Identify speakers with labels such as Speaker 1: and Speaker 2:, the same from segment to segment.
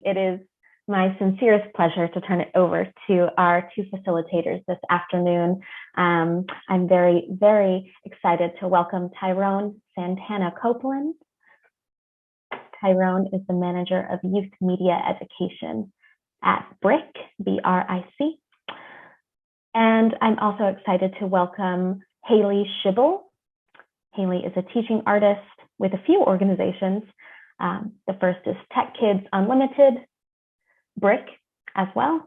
Speaker 1: It is my sincerest pleasure to turn it over to our two facilitators this afternoon. I'm very, very excited to welcome Tyrone Santana Copeland. Tyrone is the manager of youth media education at BRIC, B-R-I-C. And I'm also excited to welcome Haley Shibble. Haley is a teaching artist with a few organizations. The first is Tech Kids Unlimited, BRIC as well,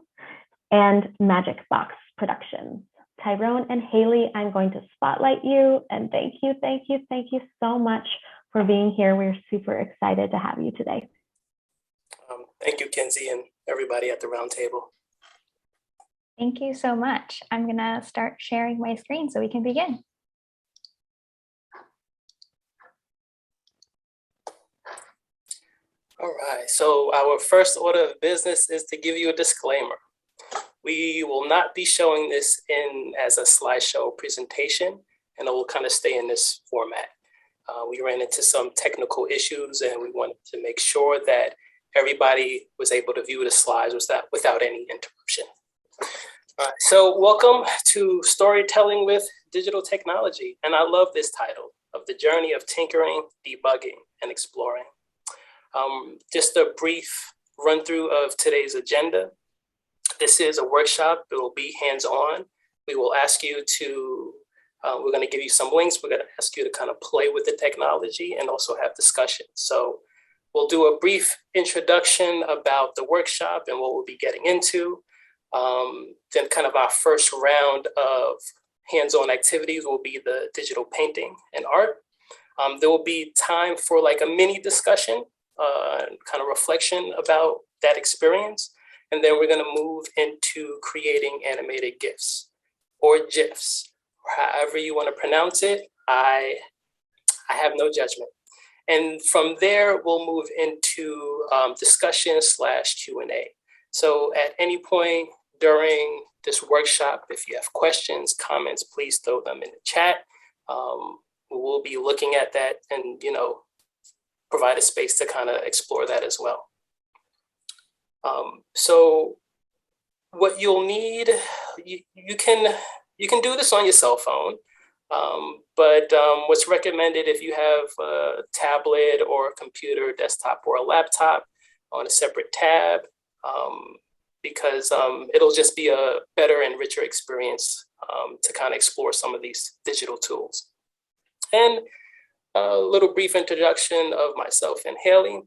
Speaker 1: and Magic Box Productions. Tyrone and Haley, I'm going to spotlight you, and thank you so much for being here. We're super excited to have you today.
Speaker 2: Thank you, Kenzie, and everybody at the Roundtable.
Speaker 3: Thank you so much. I'm gonna start sharing my screen so we can begin.
Speaker 2: All right, so our first order of business is to give you a disclaimer. We will not be showing this as a slideshow presentation, and it will kind of stay in this format. We ran into some technical issues, and we wanted to make sure that everybody was able to view the slides without any interruption. All right, so welcome to Storytelling with Digital Technology, and I love this title, of the journey of tinkering, debugging, and exploring. Just a brief run through of today's agenda. This is a workshop. It will be hands-on. We will ask you to, we're going to give you some links. We're going to ask you to kind of play with the technology and also have discussion. So we'll do a brief introduction about the workshop and what we'll be getting into. Then kind of our first round of hands-on activities will be the digital painting and art. There will be time for like a mini discussion, kind of reflection about that experience. And then we're going to move into creating animated GIFs or GIFs, or however you want to pronounce it. I have no judgment. And from there, we'll move into discussion / Q&A. So at any point during this workshop, if you have questions, comments, please throw them in the chat. We'll be looking at that and, provide a space to kind of explore that as well. So what you'll need, you can do this on your cell phone, but what's recommended if you have a tablet or a computer, desktop, or a laptop on a separate tab, because it'll just be a better and richer experience to kind of explore some of these digital tools. And a little brief introduction of myself and Haley.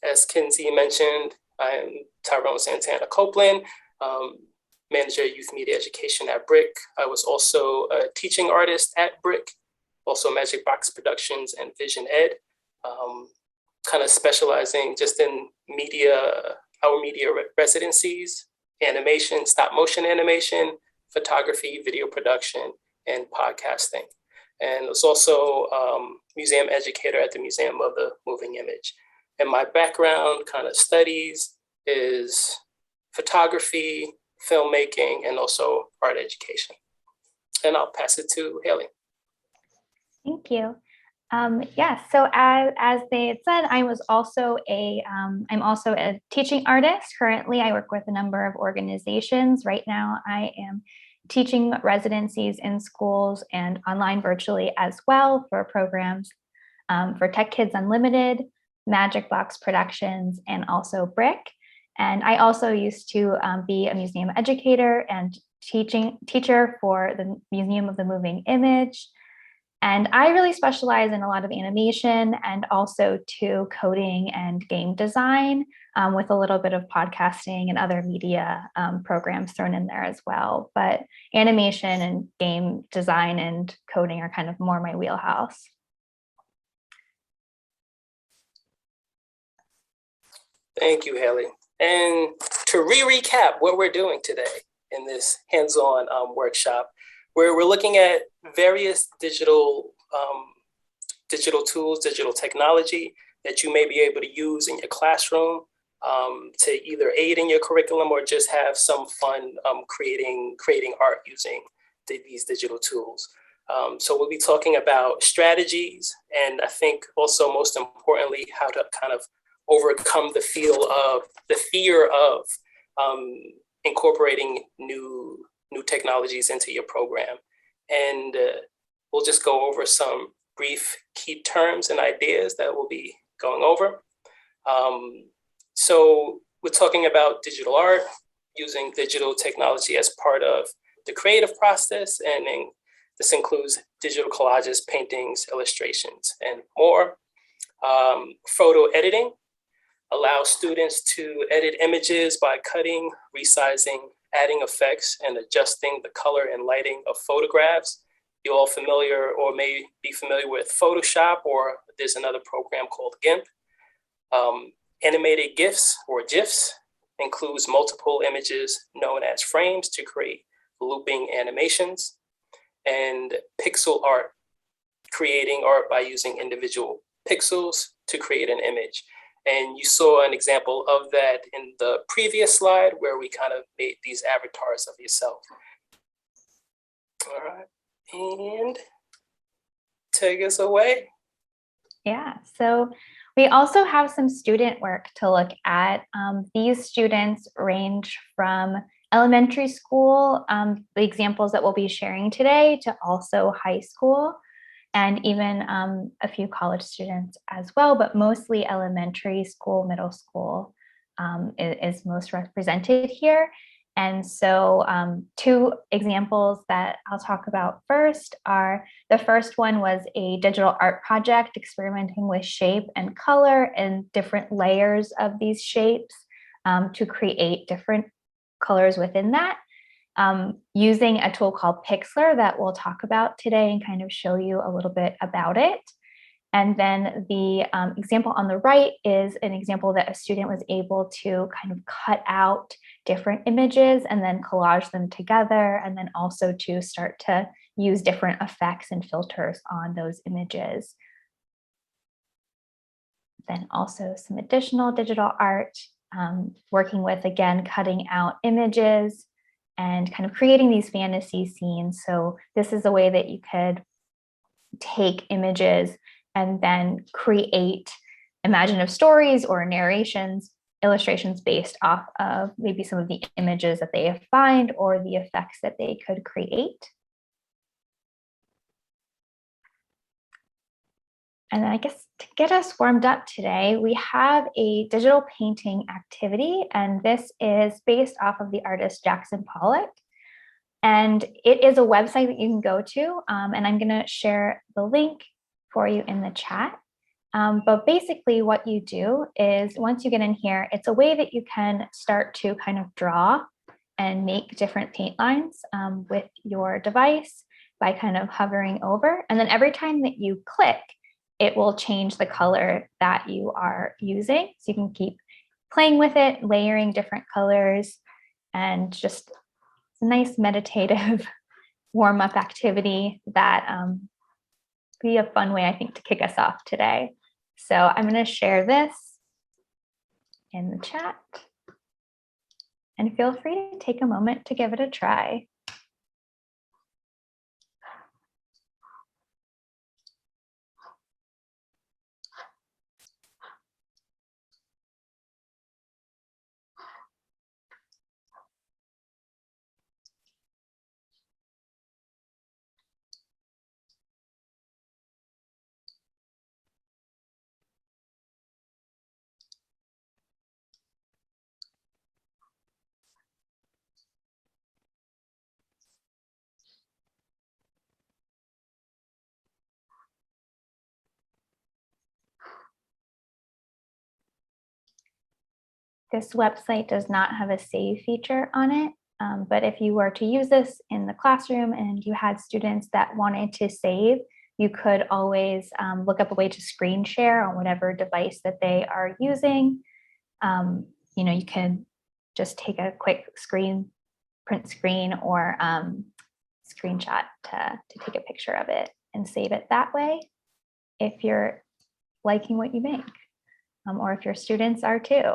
Speaker 2: As Kenzie mentioned, I'm Tyrone Santana Copeland, manager of youth media education at BRIC. I was also a teaching artist at BRIC, also Magic Box Productions and Vision Ed, kind of specializing just in our media residencies, animation, stop motion animation, photography, video production, and podcasting. And was also museum educator at the Museum of the Moving Image. And my background kind of studies is photography, filmmaking, and also art education. And I'll pass it to Haley.
Speaker 3: Thank you. So as they had said, I'm also a teaching artist. Currently, I work with a number of organizations. Right now, I am teaching residencies in schools and online virtually as well for programs for Tech Kids Unlimited, Magic Box Productions, and also BRIC. And I also used to be a museum educator and teacher for the Museum of the Moving Image. And I really specialize in a lot of animation and also to coding and game design with a little bit of podcasting and other media programs thrown in there as well. But animation and game design and coding are kind of more my wheelhouse.
Speaker 2: Thank you, Haley. And to recap what we're doing today in this hands-on workshop, where we're looking at various digital tools, digital technology that you may be able to use in your classroom to either aid in your curriculum or just have some fun creating art using these digital tools. So we'll be talking about strategies, and I think also most importantly, how to kind of overcome the fear of incorporating new technologies into your program. And we'll just go over some brief key terms and ideas that we'll be going over. So we're talking about digital art, using digital technology as part of the creative process, and this includes digital collages, paintings, illustrations, and more. Photo editing allows students to edit images by cutting, resizing, adding effects, and adjusting the color and lighting of photographs. You're all familiar or may be familiar with Photoshop, or there's another program called GIMP. Animated GIFs or GIFs includes multiple images known as frames to create looping animations. And pixel art, creating art by using individual pixels to create an image. And you saw an example of that in the previous slide where we kind of made these avatars of yourself. All right, and take us away.
Speaker 3: Yeah, so we also have some student work to look at. These students range from elementary school, the examples that we'll be sharing today, to also high school, and even a few college students as well, but mostly elementary school, middle school is most represented here. And so two examples that I'll talk about first are, the first one was a digital art project experimenting with shape and color and different layers of these shapes to create different colors within that, using a tool called Pixlr that we'll talk about today and kind of show you a little bit about it. And then the example on the right is an example that a student was able to kind of cut out different images and then collage them together, and then also to start to use different effects and filters on those images. Then also some additional digital art, working with, again, cutting out images and kind of creating these fantasy scenes. So this is a way that you could take images and then create imaginative stories or narrations, illustrations based off of maybe some of the images that they find or the effects that they could create. And then I guess to get us warmed up today, we have a digital painting activity, and this is based off of the artist Jackson Pollock. And it is a website that you can go to, and I'm going to share the link for you in the chat. But basically what you do is, once you get in here, it's a way that you can start to kind of draw and make different paint lines with your device by kind of hovering over. And then every time that you click, it will change the color that you are using. So you can keep playing with it, layering different colors, and just a nice meditative warm-up activity that be a fun way, I think, to kick us off today. So I'm going to share this in the chat, and feel free to take a moment to give it a try. This website does not have a save feature on it, but if you were to use this in the classroom and you had students that wanted to save, you could always look up a way to screen share on whatever device that they are using. You can just take a quick print screen or screenshot to take a picture of it and save it that way if you're liking what you make, or if your students are too.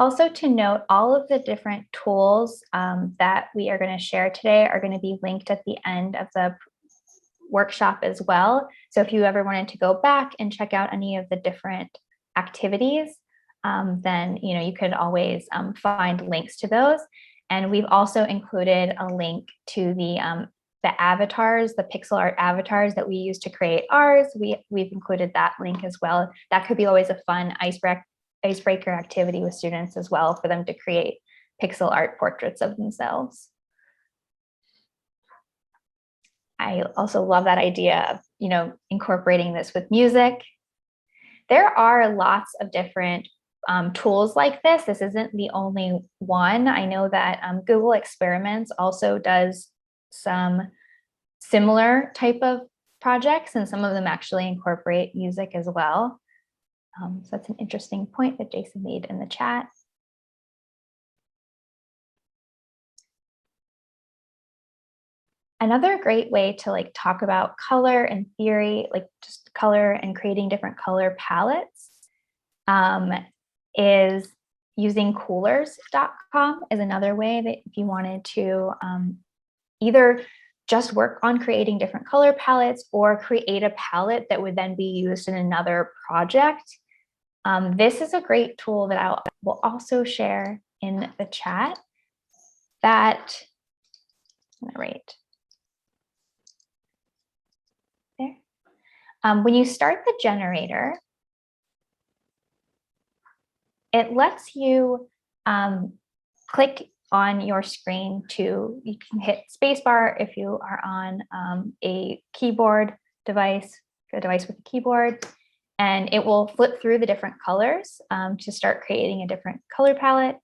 Speaker 3: Also to note, all of the different tools that we are going to share today are going to be linked at the end of the workshop as well. So if you ever wanted to go back and check out any of the different activities, then you could always find links to those. And we've also included a link to the avatars, the pixel art avatars that we use to create ours. We've included that link as well. That could be always a fun icebreaker activity with students as well, for them to create pixel art portraits of themselves. I also love that idea of, incorporating this with music. There are lots of different tools like this. This isn't the only one. I know that Google Experiments also does some similar type of projects, and some of them actually incorporate music as well. So that's an interesting point that Jason made in the chat. Another great way to talk about color and theory, just color and creating different color palettes, is using coolers.com is another way that if you wanted to either just work on creating different color palettes or create a palette that would then be used in another project. This is a great tool that I will also share in the chat that, right there. When you start the generator, it lets you click on your screen you can hit spacebar if you are on a keyboard device, a device with a keyboard, and it will flip through the different colors to start creating a different color palette.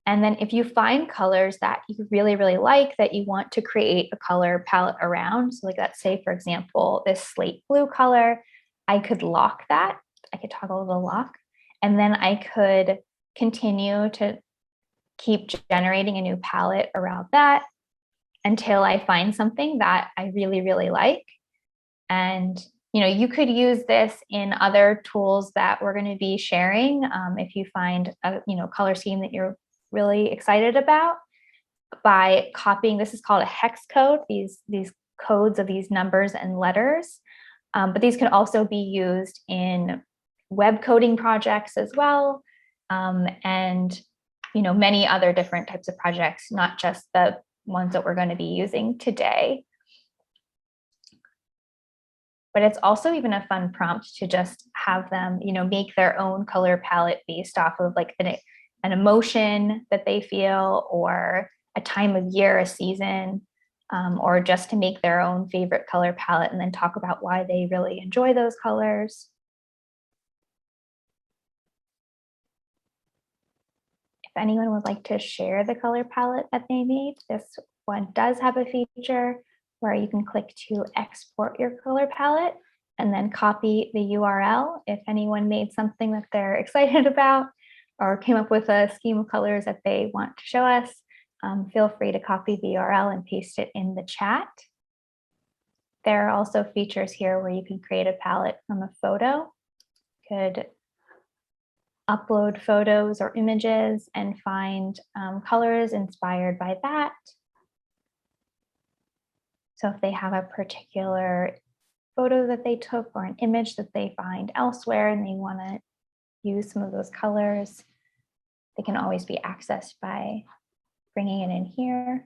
Speaker 3: And then if you find colors that you really, really like that you want to create a color palette around, so let's say, for example, this slate blue color, I could lock that. I could toggle the lock, and then I could continue to keep generating a new palette around that until I find something that I really, really like. And you could use this in other tools that we're going to be sharing. If you find a color scheme that you're really excited about, by copying, this is called a hex code, these codes of these numbers and letters. But these can also be used in web coding projects as well. And many other different types of projects, not just the ones that we're going to be using today. But it's also even a fun prompt to just have them, make their own color palette based off of an emotion that they feel, or a time of year, a season, or just to make their own favorite color palette and then talk about why they really enjoy those colors. If anyone would like to share the color palette that they made, this one does have a feature where you can click to export your color palette and then copy the URL. If anyone made something that they're excited about or came up with a scheme of colors that they want to show us, feel free to copy the URL and paste it in the chat. There are also features here where you can create a palette from a photo. You could upload photos or images and find colors inspired by that. So if they have a particular photo that they took or an image that they find elsewhere and they want to use some of those colors, they can always be accessed by bringing it in here.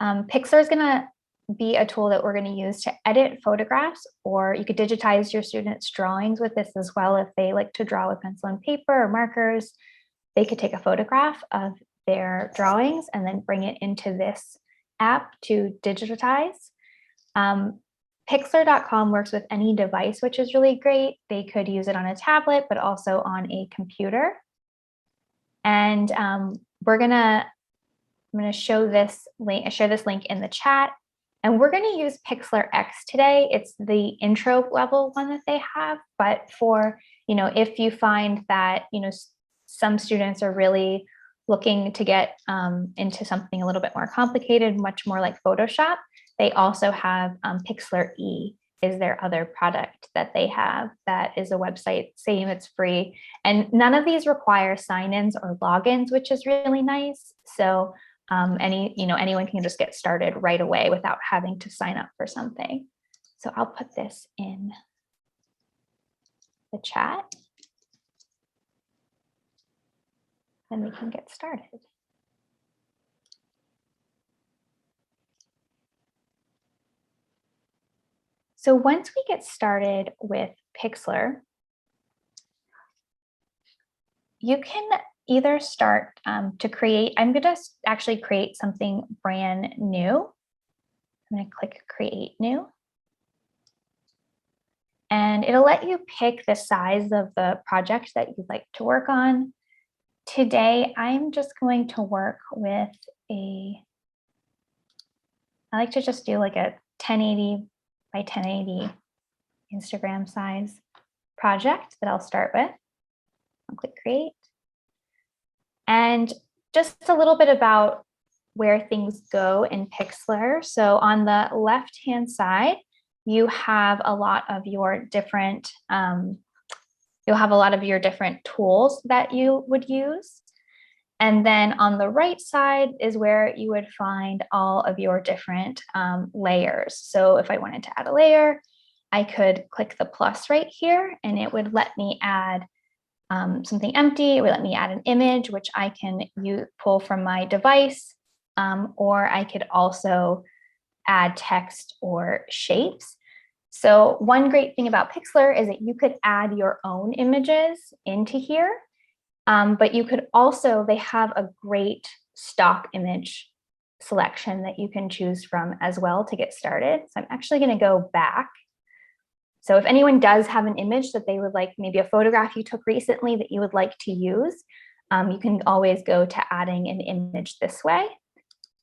Speaker 3: Pixlr is going to be a tool that we're going to use to edit photographs, or you could digitize your students' drawings with this as well. If they like to draw with pencil and paper or markers, they could take a photograph of their drawings and then bring it into this app to digitize. Pixlr.com works with any device, which is really great. They could use it on a tablet, but also on a computer. And I'm going to show this link, share this link in the chat. And we're going to use Pixlr X today. It's the intro level one that they have, but for, if you find that, some students are really looking to get into something a little bit more complicated, much more like Photoshop, they also have Pixlr E is their other product that they have that is a website saying it's free. And none of these require sign-ins or logins, which is really nice. So anyone can just get started right away without having to sign up for something. So I'll put this in the chat. Then we can get started. So once we get started with Pixlr, you can either start to create, I'm going to actually create something brand new. I'm going to click Create New. And it'll let you pick the size of the project that you'd like to work on. Today, I'm just going to work with I like to just do like a 1080 by 1080 Instagram size project that I'll start with. I'll click Create. And just a little bit about where things go in Pixlr. So on the left-hand side, you have a lot of your different, tools that you would use. And then on the right side is where you would find all of your different layers. So if I wanted to add a layer, I could click the plus right here and it would let me add something empty. It would let me add an image, which I can pull from my device, or I could also add text or shapes. So one great thing about Pixlr is that you could add your own images into here. But you could also, they have a great stock image selection that you can choose from as well to get started. So I'm actually going to go back. So if anyone does have an image that they would like, maybe a photograph you took recently that you would like to use, you can always go to adding an image this way.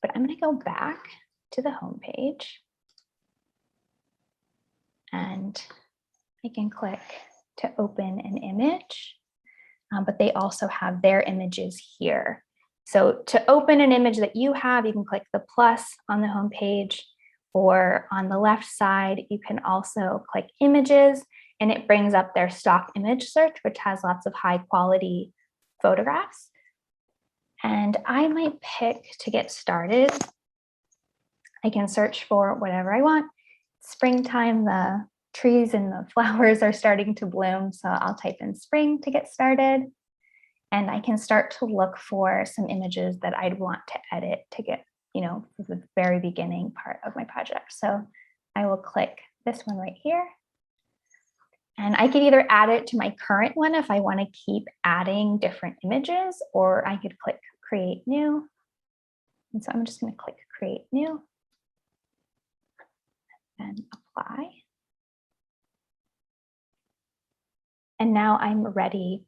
Speaker 3: But I'm going to go back to the home page. And I can click to open an image. But they also have their images here. So to open an image that you have, you can click the plus on the home page, or on the left side, you can also click images and it brings up their stock image search, which has lots of high quality photographs. And I might pick, to get started, I can search for whatever I want. Springtime, the trees and the flowers are starting to bloom. So I'll type in spring to get started. And I can start to look for some images that I'd want to edit to get, the very beginning part of my project. So I will click this one right here. And I could either add it to my current one if I want to keep adding different images, or I could click Create New. And so I'm just going to click Create New and apply. And now I'm ready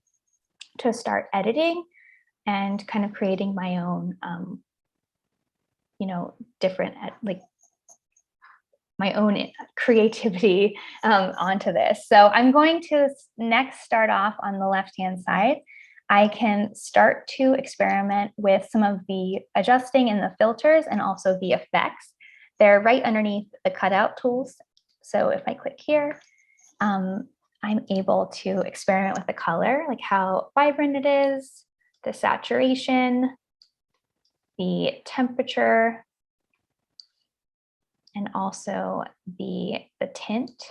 Speaker 3: to start editing and kind of creating my own, different, my own creativity onto this. So I'm going to next start off on the left-hand side. I can start to experiment with some of the adjusting and the filters and also the effects. They're right underneath the cutout tools. So if I click here, I'm able to experiment with the color, like how vibrant it is, the saturation, the temperature, and also the tint.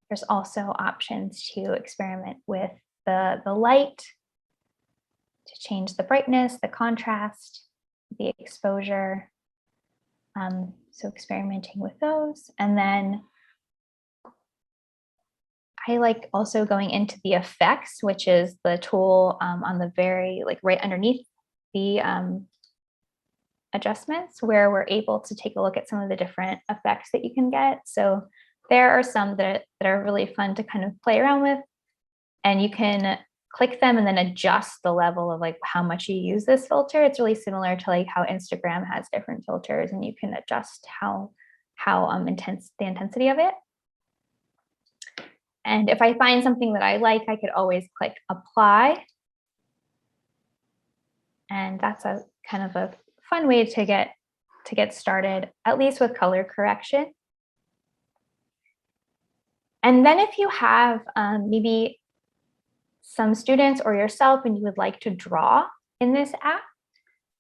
Speaker 3: There's also options to experiment with the light, to change the brightness, the contrast, the exposure. So experimenting with those. And then I like also going into the effects, which is the tool on the very, right underneath the adjustments, where we're able to take a look at some of the different effects that you can get. So there are some that are really fun to kind of play around with, and you can click them and then adjust the level of how much you use this filter. It's really similar to how Instagram has different filters, and you can adjust how intense the intensity of it. And if I find something that I like, I could always click apply. And that's a kind of a fun way to get started, at least with color correction. And then if you have maybe some students or yourself and you would like to draw in this app,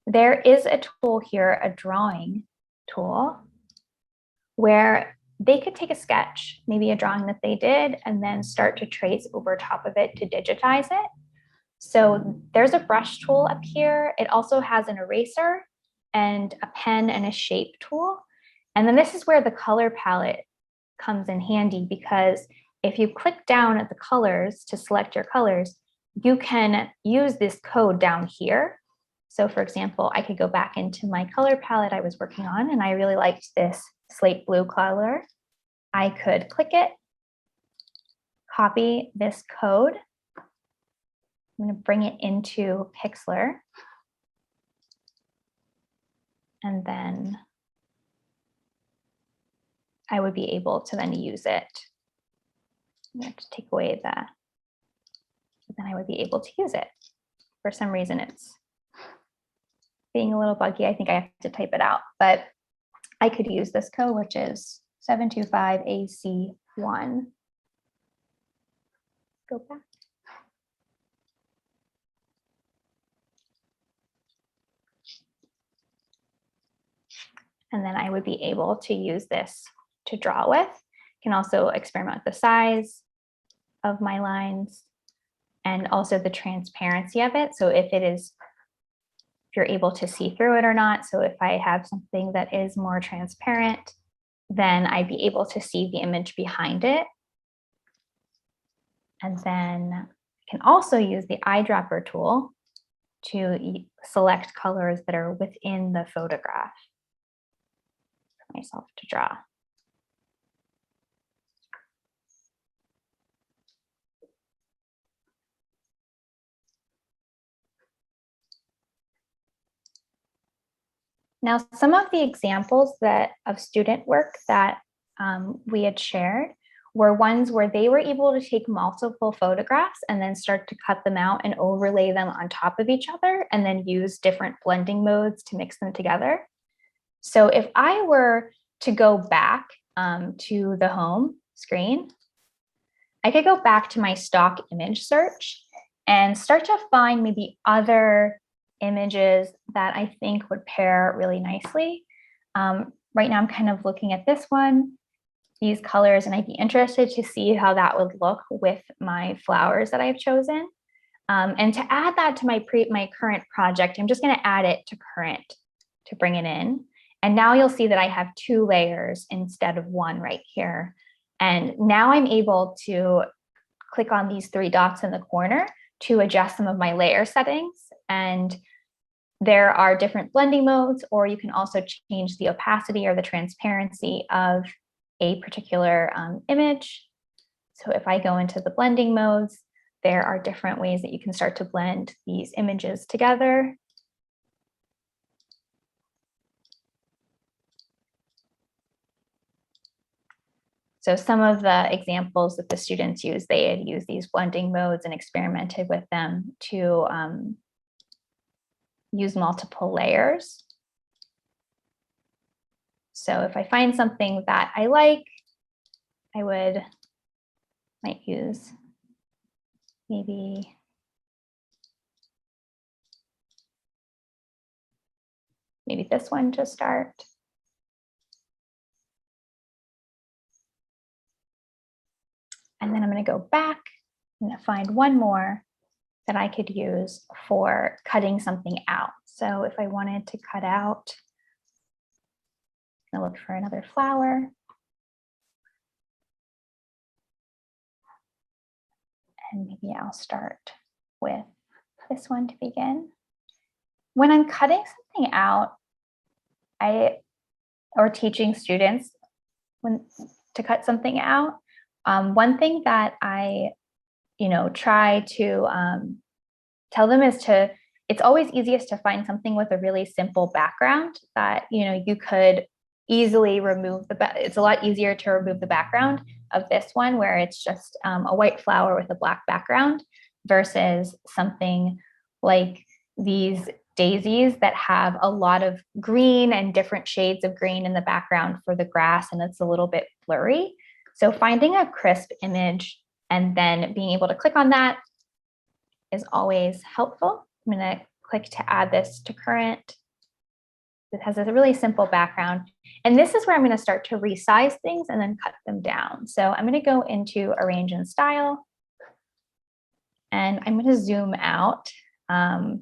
Speaker 3: there is a tool here, a drawing tool, where they could take a sketch, maybe a drawing that they did, and then start to trace over top of it to digitize it. So there's a brush tool up here. It also has an eraser and a pen and a shape tool. And then this is where the color palette comes in handy, because if you click down at the colors to select your colors, you can use this code down here. So for example, I could go back into my color palette I was working on, and I really liked this slate blue color. I could click it, copy this code. I'm going to bring it into Pixlr. And then I would be able to then use it. I'm going to take away that. Then I would be able to use it. For some reason, it's being a little buggy. I think I have to type it out, but I could use this code, which is 725AC1. Go back. And then I would be able to use this to draw with. Can also experiment with the size of my lines and also the transparency of it. So if you're able to see through it or not. So if I have something that is more transparent, then I'd be able to see the image behind it. And then I can also use the eyedropper tool to select colors that are within the photograph for myself to draw. Now, some of the examples of student work that we had shared were ones where they were able to take multiple photographs and then start to cut them out and overlay them on top of each other and then use different blending modes to mix them together. So if I were to go back to the home screen, I could go back to my stock image search and start to find maybe other images that I think would pair really nicely. Right now I'm kind of looking at this one, these colors, and I'd be interested to see how that would look with my flowers that I've chosen. And to add that to my current project, I'm just going to add it to current to bring it in. And now you'll see that I have 2 layers instead of 1 right here. And now I'm able to click on these 3 dots in the corner to adjust some of my layer settings. And there are different blending modes, or you can also change the opacity or the transparency of a particular image. So if I go into the blending modes, there are different ways that you can start to blend these images together. So some of the examples that the students used, they had used these blending modes and experimented with them to use multiple layers. So if I find something that I like, I might use maybe this one to start. And then I'm going to go back and find one more that I could use for cutting something out. So if I wanted to cut out, I'm going to look for another flower. And maybe I'll start with this one to begin. When I'm cutting something out, or teaching students to cut something out, one thing that I try to tell them is it's always easiest to find something with a really simple background that you could easily remove it's a lot easier to remove the background of this one where it's just a white flower with a black background versus something like these daisies that have a lot of green and different shades of green in the background for the grass, and it's a little bit blurry. So finding a crisp image and then being able to click on that is always helpful. I'm going to click to add this to current. It has a really simple background. And this is where I'm going to start to resize things and then cut them down. So I'm going to go into Arrange and Style. And I'm going to zoom out. And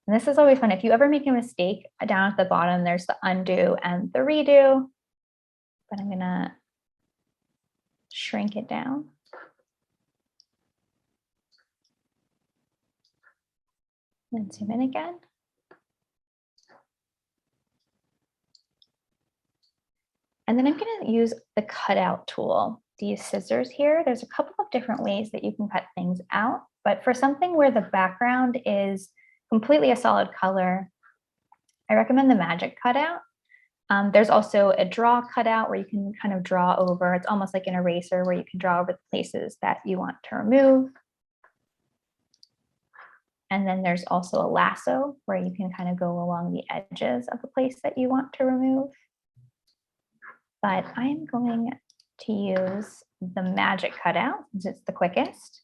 Speaker 3: this is always fun. If you ever make a mistake, down at the bottom, there's the undo and the redo. But I'm going to shrink it down. And zoom in again. And then I'm going to use the cutout tool, these scissors here. There's a couple of different ways that you can cut things out, but for something where the background is completely a solid color, I recommend the magic cutout. There's also a draw cutout where you can kind of draw over. It's almost like an eraser where you can draw over the places that you want to remove. And then there's also a lasso where you can kind of go along the edges of the place that you want to remove. But I'm going to use the magic cutout since it's the quickest.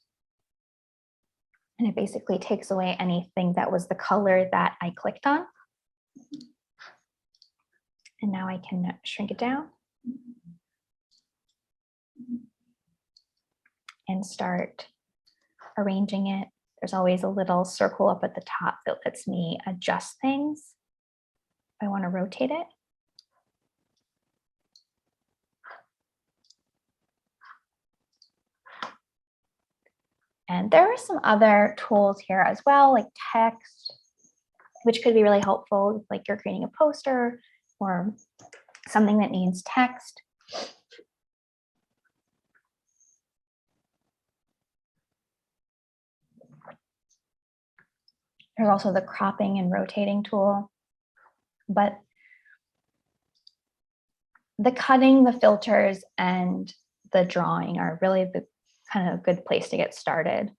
Speaker 3: And it basically takes away anything that was the color that I clicked on. And now I can shrink it down and start arranging it. There's always a little circle up at the top that lets me adjust things if I want to rotate it. And there are some other tools here as well, like text, which could be really helpful, like you're creating a poster or something that needs text. There's also the cropping and rotating tool, but the cutting, the filters, and the drawing are really the kind of good place to get started.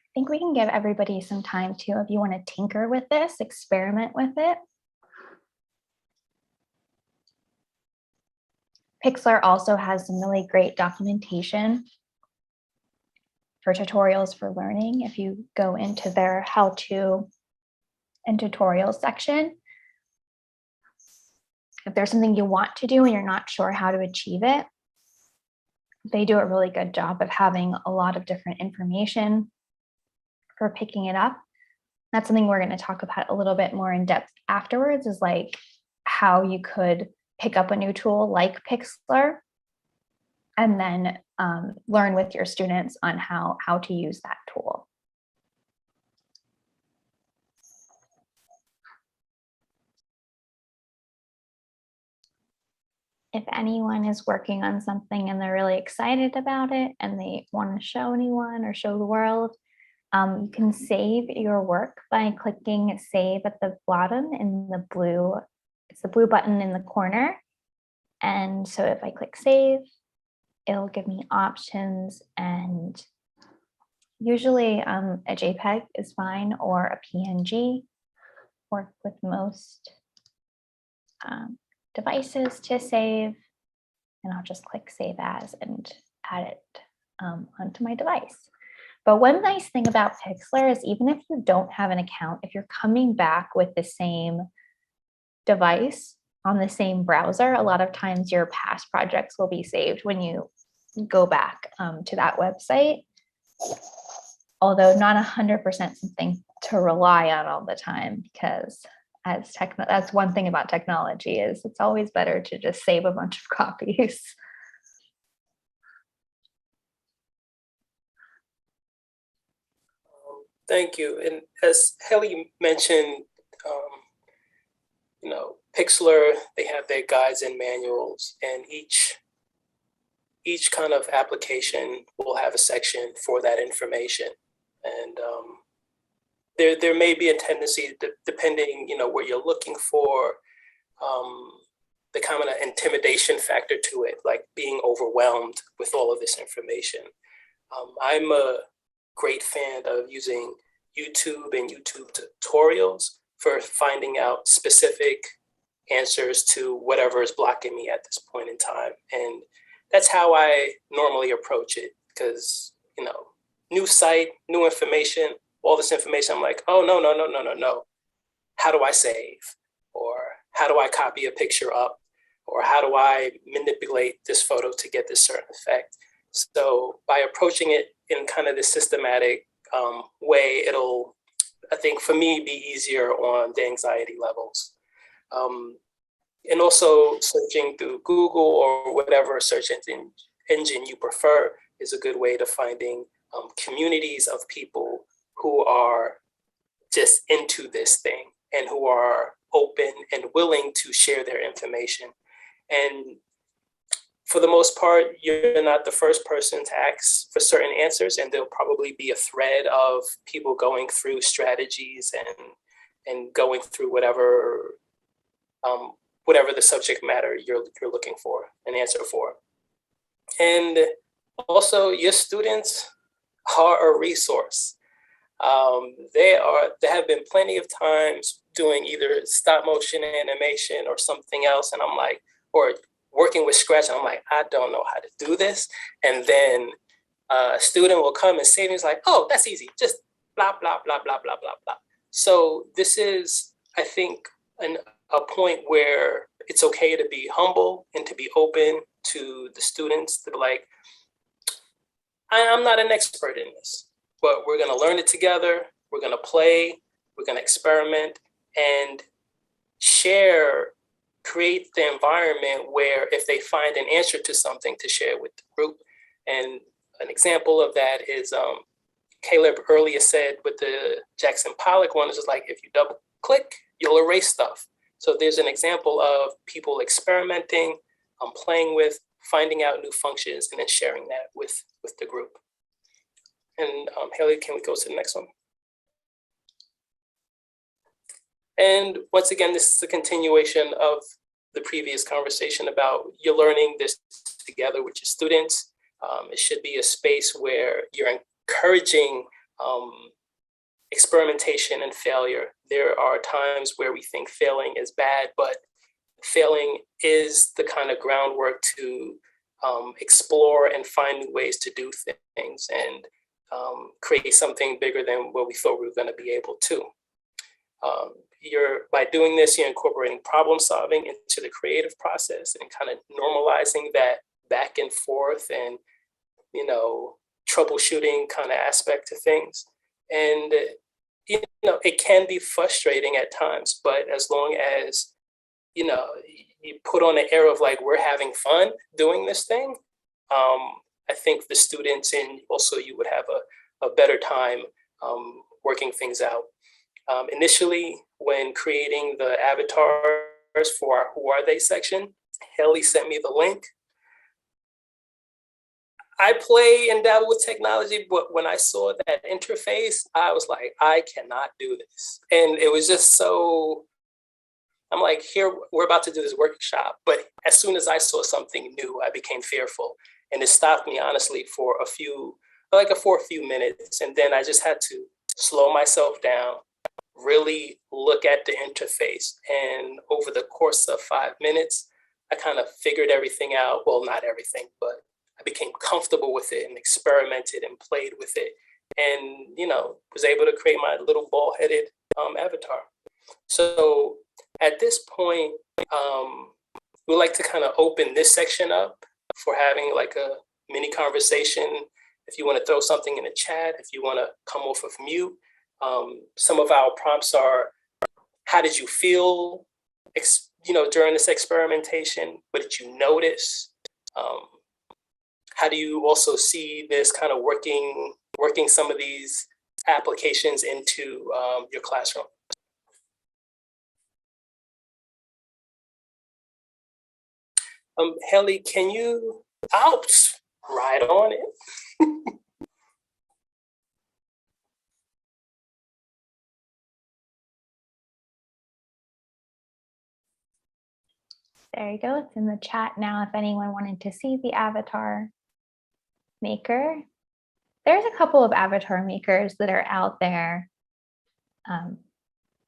Speaker 3: I think we can give everybody some time too, if you want to tinker with this, experiment with it. Pixlr also has some really great documentation for tutorials for learning. If you go into their how-to and tutorials section, if there's something you want to do and you're not sure how to achieve it, they do a really good job of having a lot of different information for picking it up. That's something we're going to talk about a little bit more in depth afterwards, is like how you could pick up a new tool like Pixlr and then learn with your students on how to use that tool. If anyone is working on something and they're really excited about it and they want to show anyone or show the world, you can save your work by clicking save at the bottom in the blue, it's the blue button in the corner. And so if I click save, it'll give me options, and usually a JPEG is fine, or a PNG. Work with most devices to save, and I'll just click save as and add it onto my device. But one nice thing about Pixlr is even if you don't have an account, if you're coming back with the same device on the same browser, a lot of times your past projects will be saved when you go back to that website. Although not 100% something to rely on all the time, because that's one thing about technology, is it's always better to just save a bunch of copies.
Speaker 2: Thank you. And as Haley mentioned, Pixlr, they have their guides and manuals, and each kind of application will have a section for that information. And there may be a tendency, depending, what you're looking for, the kind of intimidation factor to it, like being overwhelmed with all of this information. I'm a great fan of using YouTube and YouTube tutorials for finding out specific answers to whatever is blocking me at this point in time. And that's how I normally approach it, because, you know, new site, new information, all this information, I'm like, oh, no. How do I save? Or how do I copy a picture up? Or how do I manipulate this photo to get this certain effect? So by approaching it in kind of this systematic way, it'll, I think for me, be easier on the anxiety levels. And also searching through Google or whatever search engine you prefer is a good way to finding communities of people who are just into this thing and who are open and willing to share their information. And for the most part, you're not the first person to ask for certain answers, and there'll probably be a thread of people going through strategies and going through whatever the subject matter you're looking for an answer for. And also, your students are a resource. There have been plenty of times doing either stop motion animation or something else, and I'm like, or working with Scratch, and I'm like, I don't know how to do this. And then a student will come and say, he's like, oh, that's easy, just blah, blah, blah, blah, blah, blah, blah. So this is, I think, a point where it's okay to be humble and to be open to the students, to be like, I'm not an expert in this, but we're gonna learn it together, we're gonna play, we're gonna experiment, and create the environment where if they find an answer to something, to share with the group. And an example of that is Caleb earlier said with the Jackson Pollock one, is just like, if you double click, you'll erase stuff. So there's an example of people experimenting, playing with, finding out new functions, and then sharing that with the group. And Haley, can we go to the next one? And once again, this is a continuation of the previous conversation about you're learning this together with your students. It should be a space where you're encouraging experimentation and failure. There are times where we think failing is bad, but failing is the kind of groundwork to explore and find new ways to do things and create something bigger than what we thought we were going to be able to. By doing this, you're incorporating problem solving into the creative process and kind of normalizing that back and forth and, you know, troubleshooting kind of aspect to things. And, you know, it can be frustrating at times, but as long as, you know, you put on an air of like, we're having fun doing this thing, I think the students and also you would have a better time working things out. Initially, when creating the avatars for our Who Are They section, Haley sent me the link. I play and dabble with technology, but when I saw that interface, I was like, I cannot do this. And it was just so, I'm like, here, we're about to do this workshop. But as soon as I saw something new, I became fearful. And it stopped me, honestly, for a few minutes. And then I just had to slow myself down, really look at the interface. And over the course of 5 minutes, I kind of figured everything out. Well, not everything, but I became comfortable with it and experimented and played with it. And, you know, was able to create my little ball-headed avatar. So at this point, we like to kind of open this section up for having like a mini conversation. If you want to throw something in the chat, if you want to come off of mute. Some of our prompts are, how did you feel, during this experimentation? What did you notice? How do you also see this kind of working some of these applications into your classroom? Haley, can you, right on it.
Speaker 3: There you go. It's in the chat now if anyone wanted to see the avatar maker. there's a couple of avatar makers that are out there.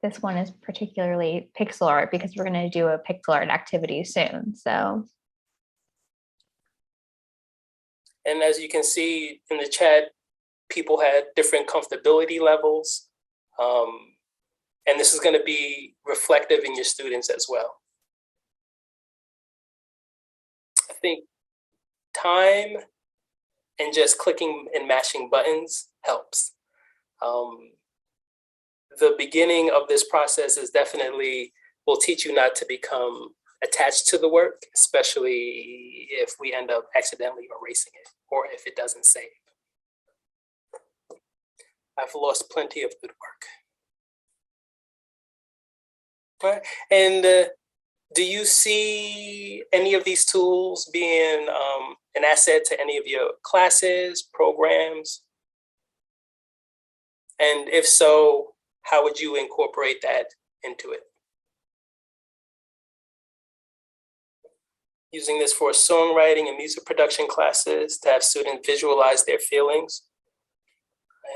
Speaker 3: This one is particularly pixel art because we're going to do a pixel art activity soon. So,
Speaker 2: and as you can see in the chat, people had different comfortability levels. And this is going to be reflective in your students as well. I think time and just clicking and mashing buttons helps. The beginning of this process is definitely will teach you not to become attached to the work, especially if we end up accidentally erasing it or if it doesn't save. I've lost plenty of good work. Right. And do you see any of these tools being an asset to any of your classes, programs? And if so, how would you incorporate that into it? Using this for songwriting and music production classes to have students visualize their feelings.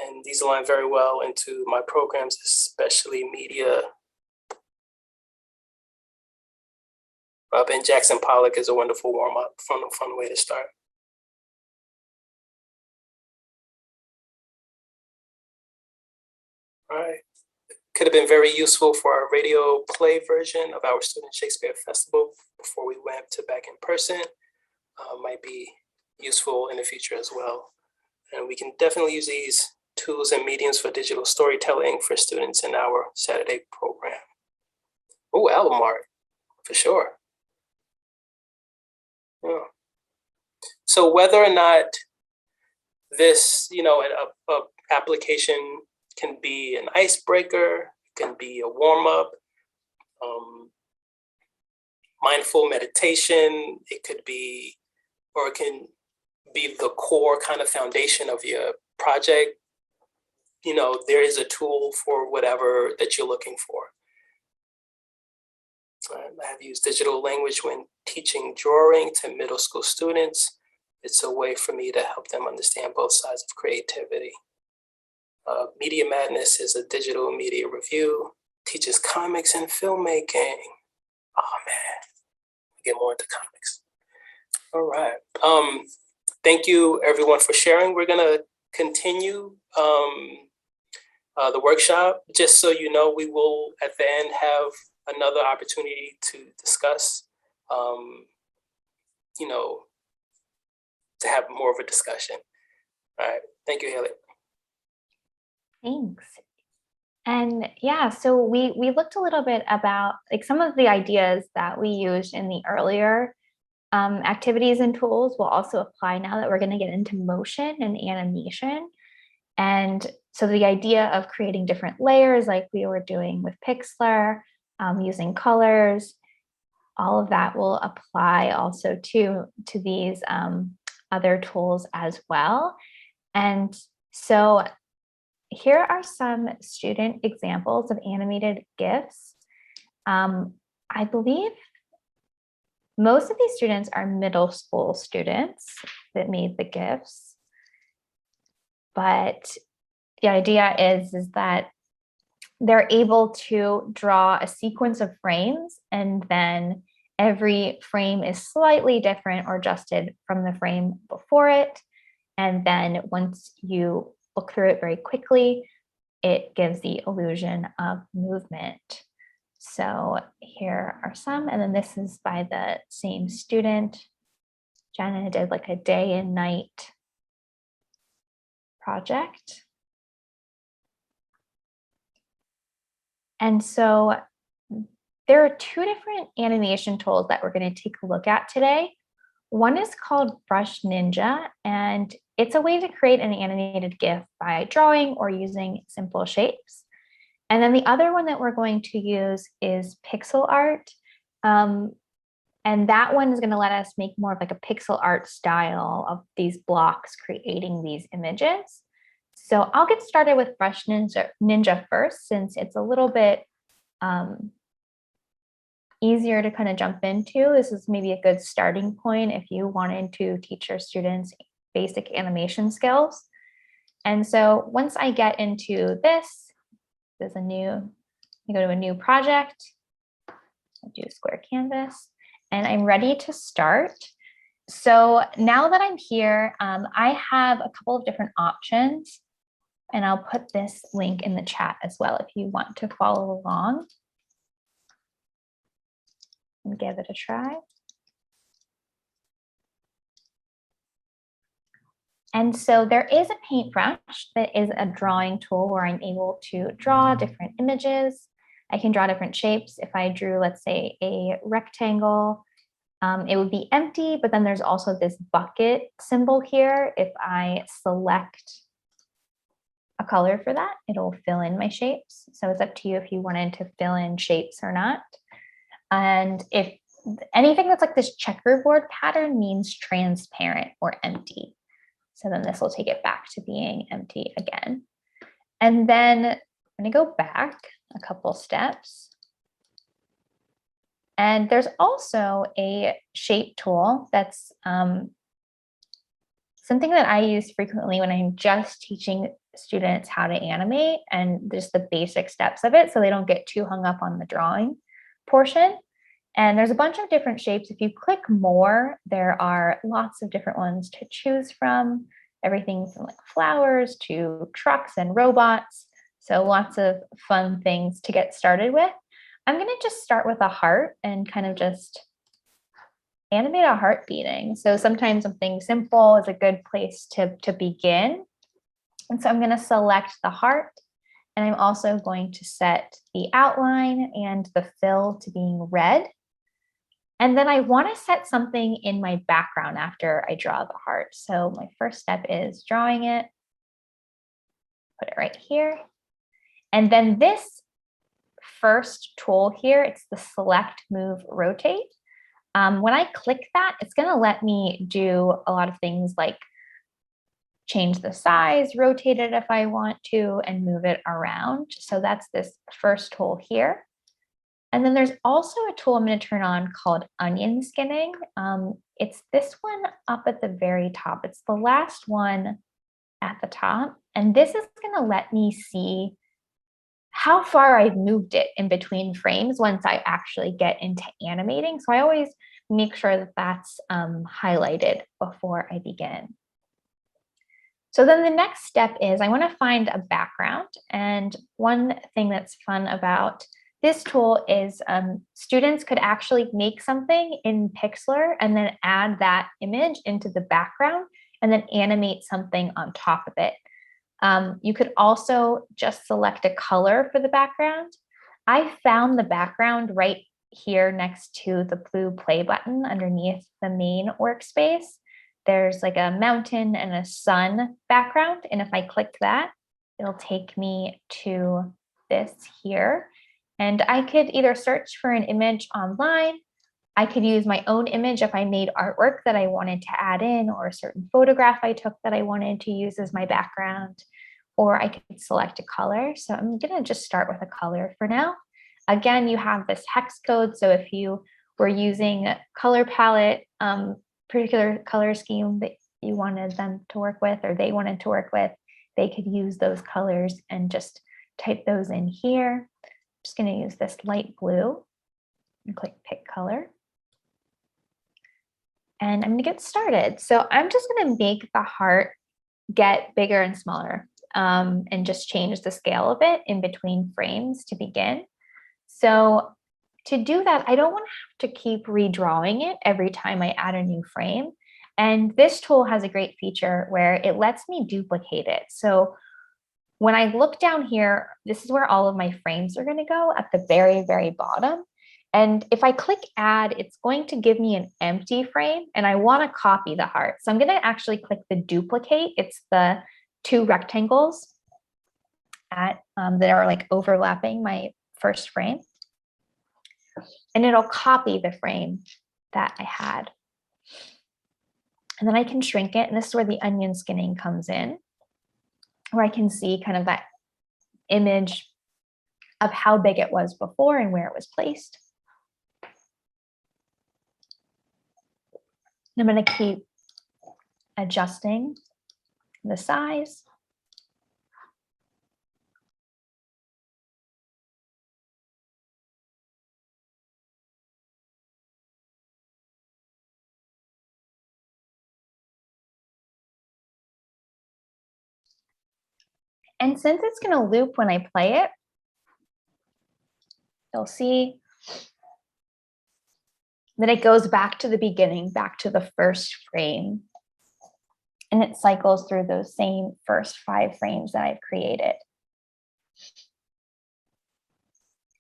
Speaker 2: And these align very well into my programs, especially media. And Jackson Pollock is a wonderful warm-up, fun way to start. All right. Could have been very useful for our radio play version of our Student Shakespeare Festival before we went to back in person. Might be useful in the future as well. And we can definitely use these tools and mediums for digital storytelling for students in our Saturday program. Oh, album art, for sure. Yeah. So whether or not this, a application can be an icebreaker, can be a warm-up, mindful meditation, it could be, or it can be the core kind of foundation of your project. There is a tool for whatever that you're looking for. I have used digital language when teaching drawing to middle school students. It's a way for me to help them understand both sides of creativity. Media Madness is a digital media review, teaches comics and filmmaking. Oh man, get more into comics. All right. Thank you everyone for sharing. We're gonna continue the workshop. Just so you know, we will at the end have another opportunity to discuss, to have more of a discussion. All right, thank you, Haley.
Speaker 3: thanks. And yeah, so we looked a little bit about like some of the ideas that we used in the earlier activities and tools will also apply now that we're going to get into motion and animation. And so the idea of creating different layers like we were doing with Pixlr, using colors, all of that will apply also to these other tools as well. And so here are some student examples of animated GIFs. I believe most of these students are middle school students that made the GIFs. But the idea is that they're able to draw a sequence of frames, and then every frame is slightly different or adjusted from the frame before it. And then once you look through it very quickly, it gives the illusion of movement. So here are some, and then this is by the same student. Jenna did like a day and night project. And so there are two different animation tools that we're going to take a look at today. One is called Freshness Ninja, and it's a way to create an animated GIF by drawing or using simple shapes. And then the other one that we're going to use is pixel art. And that one is going to let us make more of like a pixel art style of these blocks creating these images. So I'll get started with Freshness Ninja first, since it's a little bit easier to kind of jump into. This is maybe a good starting point if you wanted to teach your students basic animation skills. And so once I get into this, there's a new, I go to a new project, I'll do a square canvas, and I'm ready to start. So now that I'm here, I have a couple of different options, and I'll put this link in the chat as well if you want to follow along and give it a try. And so there is a paintbrush that is a drawing tool where I'm able to draw different images. I can draw different shapes. If I drew, let's say, a rectangle, it would be empty, but then there's also this bucket symbol here. If I select a color for that, it'll fill in my shapes. So it's up to you if you wanted to fill in shapes or not. And if anything that's like this checkerboard pattern means transparent or empty. So then this will take it back to being empty again. And then I'm going to go back a couple steps. And there's also a shape tool that's something that I use frequently when I'm just teaching students how to animate and just the basic steps of it so they don't get too hung up on the drawing portion. And there's a bunch of different shapes. If you click more, there are lots of different ones to choose from, everything from like flowers to trucks and robots. So lots of fun things to get started with. I'm going to just start with a heart and kind of just animate a heart beating. So sometimes something simple is a good place to begin. And so I'm going to select the heart, and I'm also going to set the outline and the fill to being red. And then I want to set something in my background after I draw the heart. So my first step is drawing it, put it right here. And then this first tool here, it's the select, move, rotate. When I click that, it's going to let me do a lot of things like change the size, rotate it if I want to, and move it around. So that's this first tool here. And then there's also a tool I'm going to turn on called onion skinning. It's this one up at the very top. It's the last one at the top. And this is going to let me see how far I've moved it in between frames once I actually get into animating. So I always make sure that that's highlighted before I begin. So then the next step is I want to find a background. And one thing that's fun about this tool is students could actually make something in Pixlr and then add that image into the background and then animate something on top of it. You could also just select a color for the background. I found the background right here next to the blue play button underneath the main workspace. There's like a mountain and a sun background. And if I click that, it'll take me to this here. And I could either search for an image online. I could use my own image if I made artwork that I wanted to add in, or a certain photograph I took that I wanted to use as my background, or I could select a color. So I'm going to just start with a color for now. Again, you have this hex code. So if you were using a color palette, particular color scheme that you wanted them to work with, or they wanted to work with, they could use those colors and just type those in here. I'm just going to use this light blue and click pick color. And I'm going to get started. So I'm just going to make the heart get bigger and smaller and just change the scale of it in between frames to begin. So to do that, I don't want to have to keep redrawing it every time I add a new frame. And this tool has a great feature where it lets me duplicate it. So when I look down here, this is where all of my frames are going to go at the very, very bottom. And if I click add, it's going to give me an empty frame, and I want to copy the heart. So I'm going to actually click the duplicate. It's the two rectangles that are like overlapping my first frame. And it'll copy the frame that I had. And then I can shrink it. And this is where the onion skinning comes in, where I can see kind of that image of how big it was before and where it was placed. And I'm going to keep adjusting the size. And then I'm going to go to the next step, which is to And since it's going to loop when I play it, you'll see that it goes back to the beginning, back to the first frame. And it cycles through those same first 5 frames that I've created.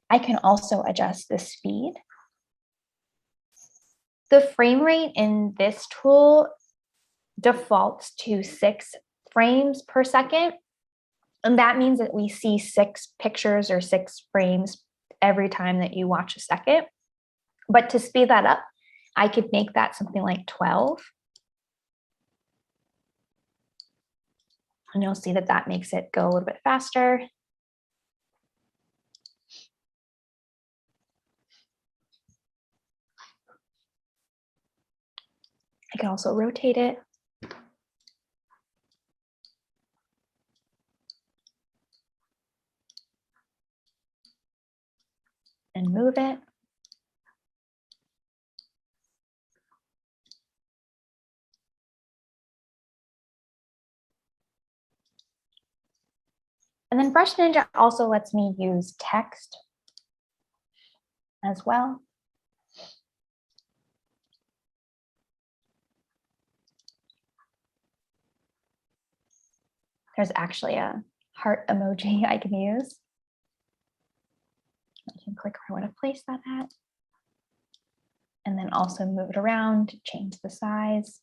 Speaker 3: I can also adjust the speed. The frame rate in this tool defaults to 6 frames per second. And that means that we see 6 pictures or 6 frames every time that you watch a second. But to speed that up, I could make that something like 12. And you'll see that that makes it go a little bit faster. I can also rotate it. And move it. And then Fresh Ninja also lets me use text as well. There's actually a heart emoji I can use. I can click where I want to place that at. And then also move it around, change the size.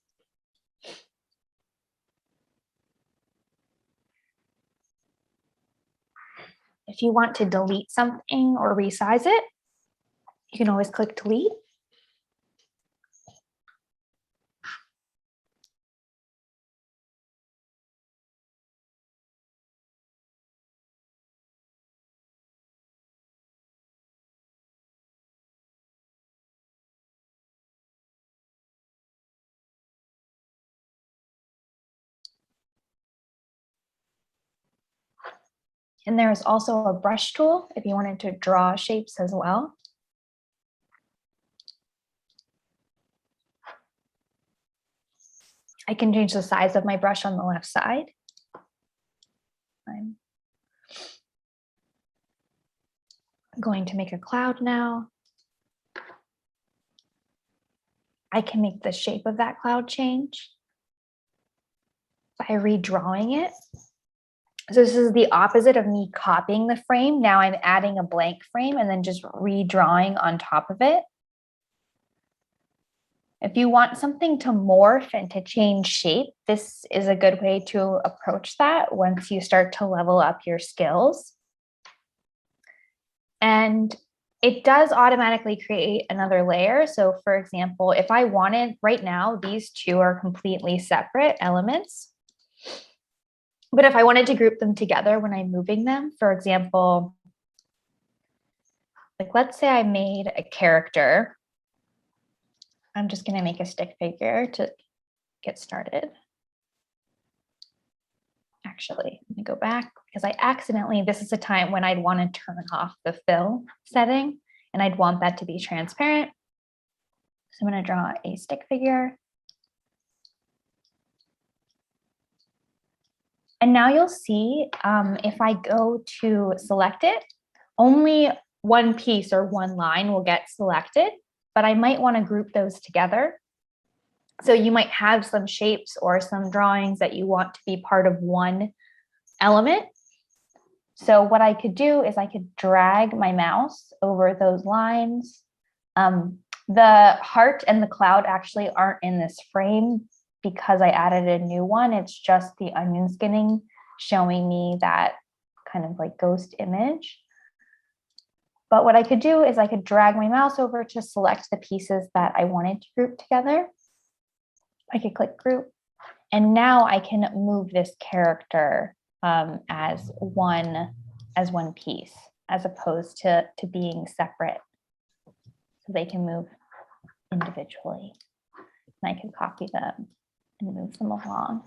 Speaker 3: If you want to delete something or resize it, you can always click delete. And there's also a brush tool if you wanted to draw shapes as well. I can change the size of my brush on the left side. I'm going to make a cloud now. I can make the shape of that cloud change by redrawing it. So this is the opposite of me copying the frame. Now I'm adding a blank frame and then just redrawing on top of it. If you want something to morph and to change shape, this is a good way to approach that once you start to level up your skills. And it does automatically create another layer. So for example, if I wanted, right now, these two are completely separate elements. But if I wanted to group them together when I'm moving them, for example, like let's say I made a character. I'm just going to make a stick figure to get started. Actually, let me go back because I accidentally, this is a time when I'd want to turn off the fill setting and I'd want that to be transparent. So I'm going to draw a stick figure. And now you'll see if I go to select it, only one piece or one line will get selected, but I might want to group those together. So you might have some shapes or some drawings that you want to be part of one element. So what I could do is I could drag my mouse over those lines. The heart and the cloud actually aren't in this frame because I added a new one. It's just the onion skinning showing me that kind of like ghost image. But what I could do is I could drag my mouse over to select the pieces that I wanted to group together. I could click group, and now I can move this character as one piece, as opposed to being separate. So they can move individually. And I can copy them and move them along.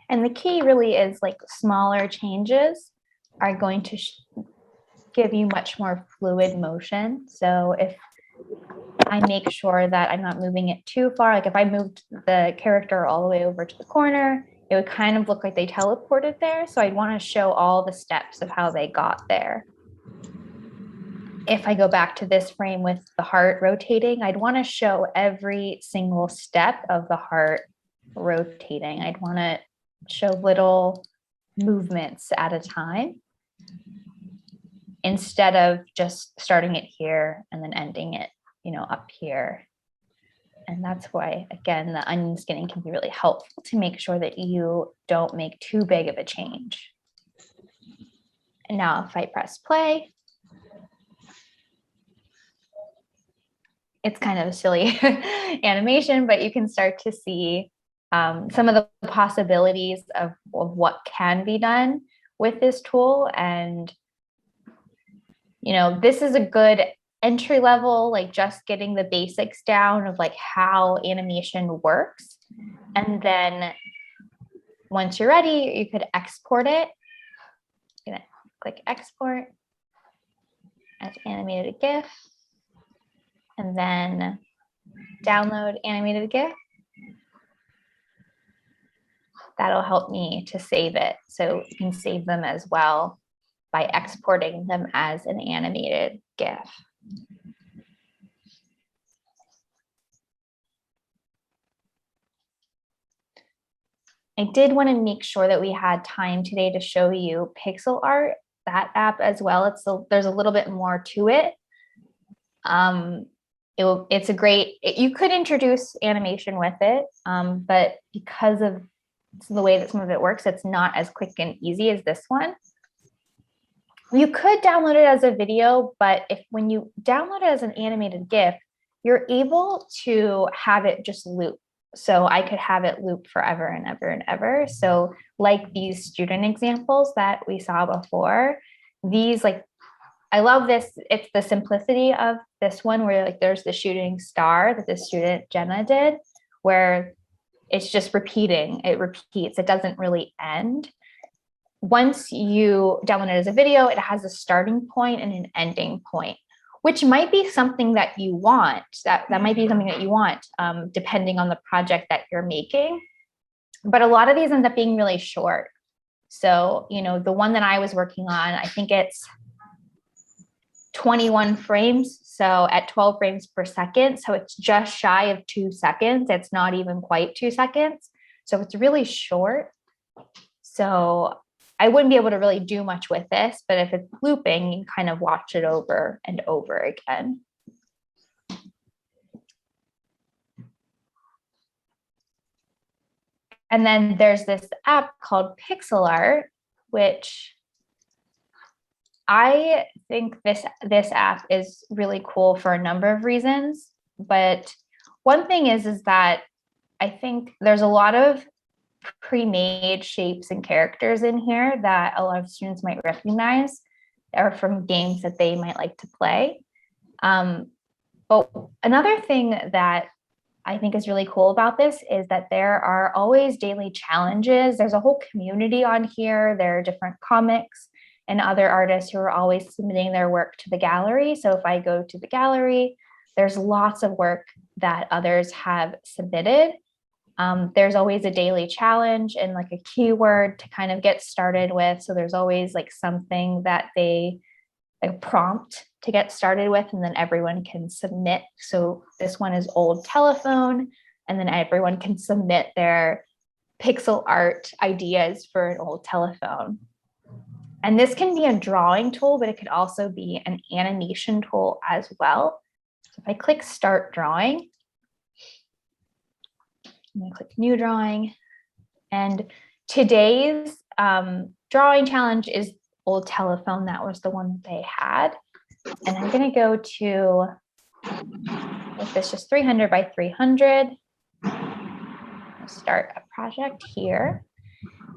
Speaker 3: And the key really is like smaller changes are going to give you much more fluid motion. So if I make sure that I'm not moving it too far. Like if I moved the character all the way over to the corner, it would kind of look like they teleported there. So I'd want to show all the steps of how they got there. If I go back to this frame with the heart rotating, I'd want to show every single step of the heart rotating. I'd want to show little movements at a time instead of just starting it here and then ending it, you know, up here. And that's why, again, the onion skinning can be really helpful to make sure that you don't make too big of a change. And now if I press play, it's kind of a silly animation, but you can start to see some of the possibilities of what can be done with this tool. And, you know, this is a good entry level, like just getting the basics down of like how animation works. And then once you're ready, you could export it. You're gonna click export as animated GIF, and then download animated GIF. That'll help me to save it. So you can save them as well by exporting them as an animated GIF. I did want to make sure that we had time today to show you Pixel Art, that app as well. There's a little bit more to it. It's a great, you could introduce animation with it, but because of the way that some of it works, it's not as quick and easy as this one. You could download it as a video, but when you download it as an animated GIF, you're able to have it just loop. So I could have it loop forever and ever and ever. So like these student examples that we saw before, these like, I love this. It's the simplicity of this one where like there's the shooting star that the student Jenna did, where it's just repeating. It repeats. It doesn't really end. Once you download it as a video, it has a starting point and an ending point, which might be something that you want. That might be something that you want, depending on the project that you're making. But a lot of these end up being really short. So, you know, the one that I was working on, I think it's 21 frames. So at 12 frames per second. So it's just shy of 2 seconds. It's not even quite 2 seconds. So it's really short. So I wouldn't be able to really do much with this, but if it's looping, you kind of watch it over and over again. And then there's this app called Pixel Art, which I think this app is really cool for a number of reasons. But one thing is that I think there's a lot of pre-made shapes and characters in here that a lot of students might recognize or from games that they might like to play. But another thing that I think is really cool about this is that there are always daily challenges. There's a whole community on here. There are different comics and other artists who are always submitting their work to the gallery. So if I go to the gallery, there's lots of work that others have submitted. There's always a daily challenge and like a keyword to kind of get started with. So there's always like something that they like prompt to get started with, and then everyone can submit. So this one is old telephone, and then everyone can submit their pixel art ideas for an old telephone. And this can be a drawing tool, but it could also be an animation tool as well. So if I click start drawing, I'm going to click new drawing. And today's drawing challenge is old telephone. That was the one that they had. And I'm going to go to, with this just 300 by 300. I'll start a project here.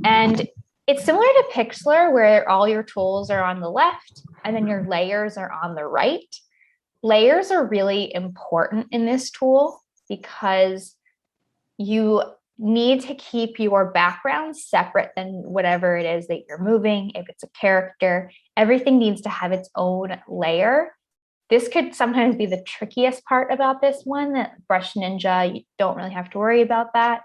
Speaker 3: And it's similar to Pixlr, where all your tools are on the left and then your layers are on the right. Layers are really important in this tool because you need to keep your background separate than whatever it is that you're moving. If it's a character, everything needs to have its own layer. This could sometimes be the trickiest part about this one, that Brush Ninja, you don't really have to worry about that.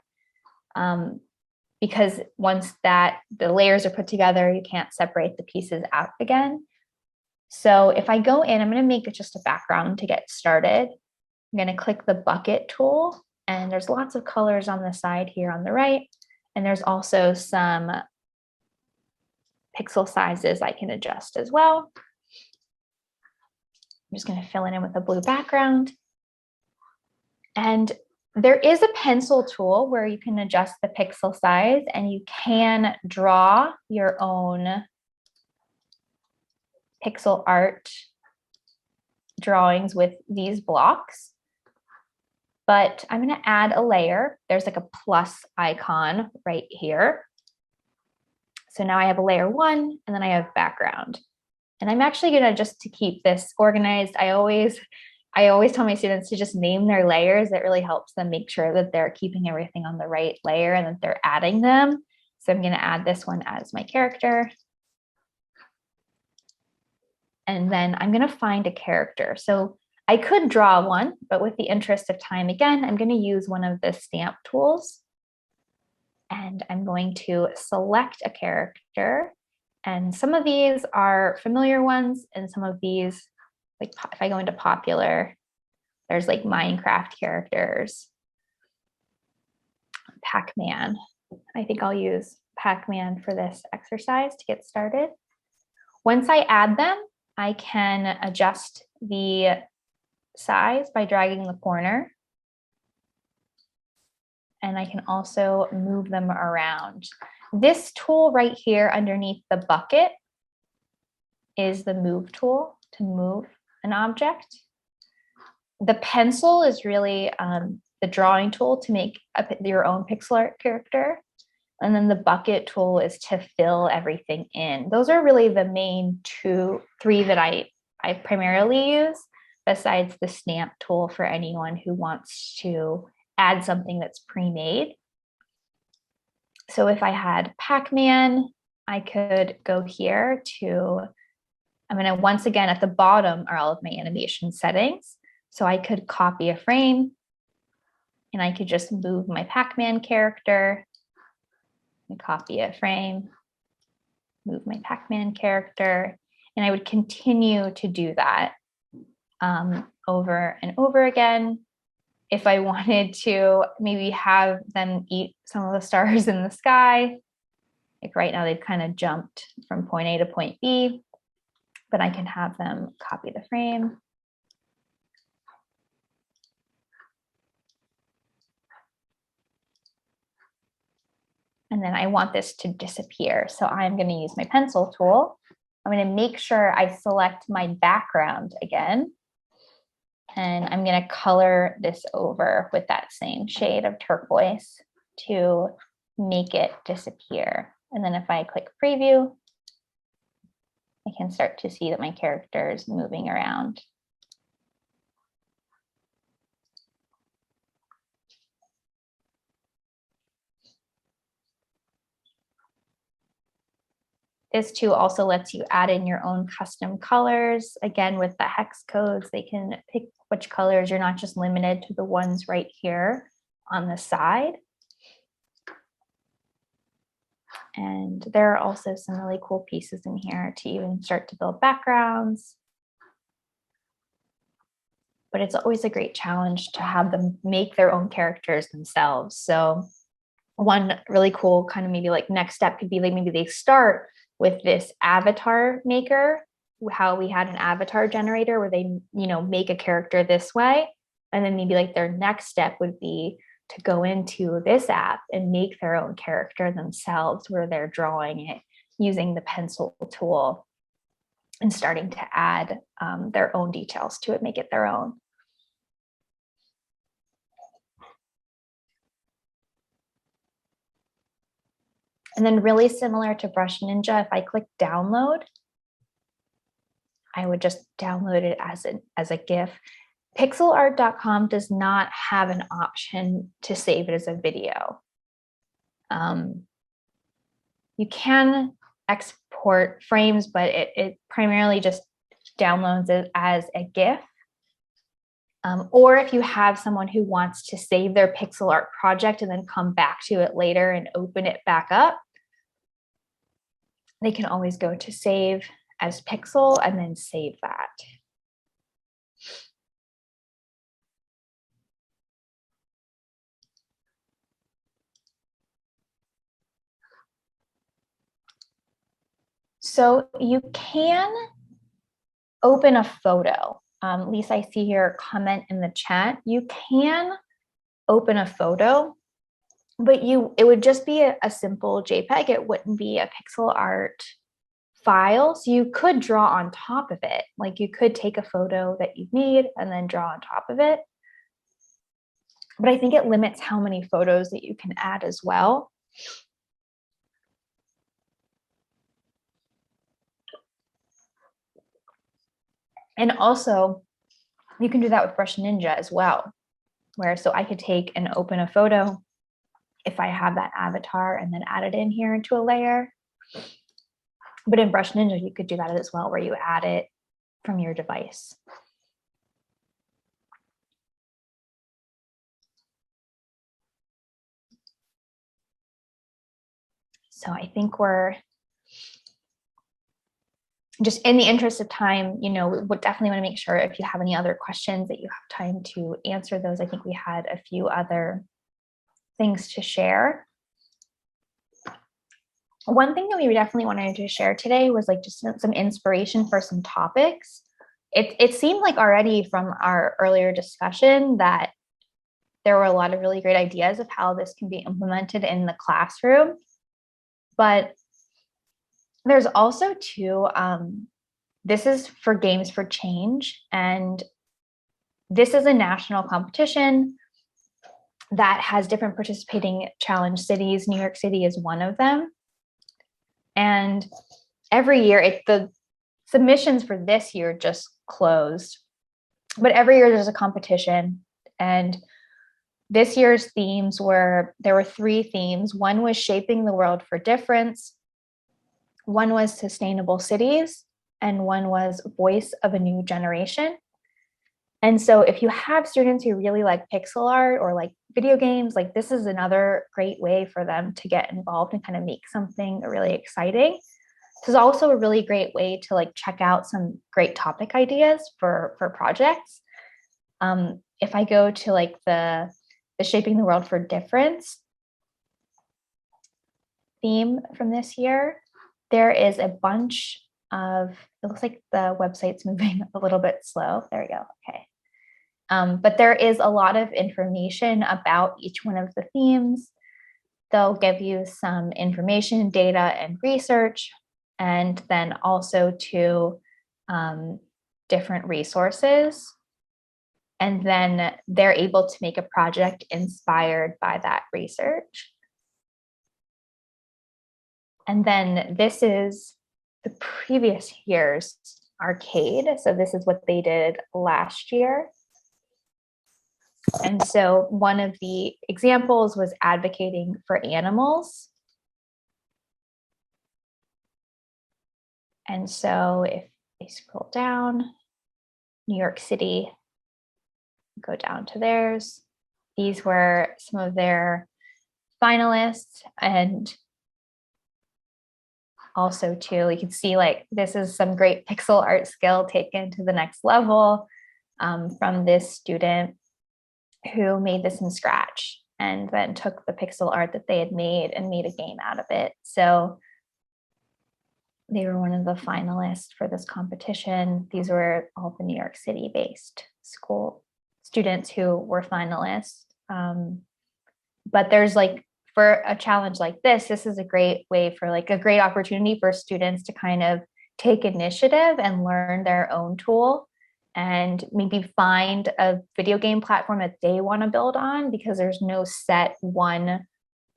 Speaker 3: Because once the layers are put together, you can't separate the pieces out again. So if I go in, I'm going to make it just a background to get started. I'm going to click the bucket tool, and there's lots of colors on the side here on the right. And there's also some pixel sizes I can adjust as well. I'm just going to fill it in with a blue background. And there is a pencil tool where you can adjust the pixel size, and you can draw your own pixel art drawings with these blocks. But I'm going to add a layer. There's like a plus icon right here. So now I have a layer 1, and then I have background. And I'm actually going to, just to keep this organized, I always tell my students to just name their layers. It really helps them make sure that they're keeping everything on the right layer and that they're adding them. So I'm going to add this one as my character. And then I'm going to find a character. So I could draw one, but with the interest of time, again, I'm going to use one of the stamp tools. And I'm going to select a character. And some of these are familiar ones, and some of these, like if I go into popular, there's like Minecraft characters. Pac-Man. I think I'll use Pac-Man for this exercise to get started. Once I add them, I can adjust the size by dragging the corner. And I can also move them around. This tool right here underneath the bucket is the move tool to move an object. The pencil is really the drawing tool to make your own pixel art character. And then the bucket tool is to fill everything in. Those are really the main three that I primarily use, besides the stamp tool for anyone who wants to add something that's pre-made. So if I had Pac-Man, I could go here to, I'm going to, once again, at the bottom are all of my animation settings. So I could copy a frame, and I could just move my Pac-Man character, and copy a frame, move my Pac-Man character, and I would continue to do that over and over again. If I wanted to maybe have them eat some of the stars in the sky, like right now they've kind of jumped from point A to point B, but I can have them copy the frame. And then I want this to disappear. So I'm going to use my pencil tool. I'm going to make sure I select my background again. And I'm going to color this over with that same shade of turquoise to make it disappear. And then if I click preview, I can start to see that my character is moving around. This too also lets you add in your own custom colors. Again, with the hex codes, they can pick which colors. You're not just limited to the ones right here on the side. And there are also some really cool pieces in here to even start to build backgrounds. But it's always a great challenge to have them make their own characters themselves. So one really cool kind of maybe like next step could be like maybe they start with this avatar maker, how we had an avatar generator where they, make a character this way. And then maybe like their next step would be to go into this app and make their own character themselves, where they're drawing it using the pencil tool and starting to add their own details to it, make it their own. And then really similar to Brush Ninja, if I click download, I would just download it as a GIF. Pixelart.com does not have an option to save it as a video. You can export frames, but it primarily just downloads it as a GIF. Or if you have someone who wants to save their pixel art project and then come back to it later and open it back up, they can always go to save as pixel and then save that. So you can open a photo. Lisa, I see your comment in the chat. You can open a photo, but it would just be a simple JPEG. It wouldn't be a pixel art file. So you could draw on top of it. Like you could take a photo that you've made and then draw on top of it. But I think it limits how many photos that you can add as well. And also, you can do that with Brush Ninja as well, where so I could take and open a photo if I have that avatar and then add it in here into a layer. But in Brush Ninja, you could do that as well, where you add it from your device. So I think we're just in the interest of time, we would definitely want to make sure if you have any other questions that you have time to answer those. I think we had a few other things to share. One thing that we definitely wanted to share today was like just some inspiration for some topics. It seemed like already from our earlier discussion that there were a lot of really great ideas of how this can be implemented in the classroom. But there's also too, this is for Games for Change, and this is a national competition that has different participating challenge cities. New York City is one of them. And every year, the submissions for this year just closed, but every year there's a competition. And this year's themes there were 3 themes. One was shaping the world for difference. One was sustainable cities, and one was voice of a new generation. And so if you have students who really like pixel art or like video games, like this is another great way for them to get involved and kind of make something really exciting. This is also a really great way to like check out some great topic ideas for projects. If I go to like the Shaping the World for Difference theme from this year, there is a bunch of, it looks like the website's moving a little bit slow. There we go, okay. But there is a lot of information about each one of the themes. They'll give you some information, data, and research, and then also to different resources. And then they're able to make a project inspired by that research. And then this is the previous year's arcade. So this is what they did last year. And so one of the examples was advocating for animals. And so if I scroll down, New York City, go down to theirs. These were some of their finalists, and also too, you can see like this is some great pixel art skill taken to the next level from this student who made this from scratch and then took the pixel art that they had made and made a game out of it. So they were one of the finalists for this competition. These were all the New York City based school students who were finalists. But there's like, for a challenge like this is a great way for like a great opportunity for students to kind of take initiative and learn their own tool and maybe find a video game platform that they want to build on, because there's no set one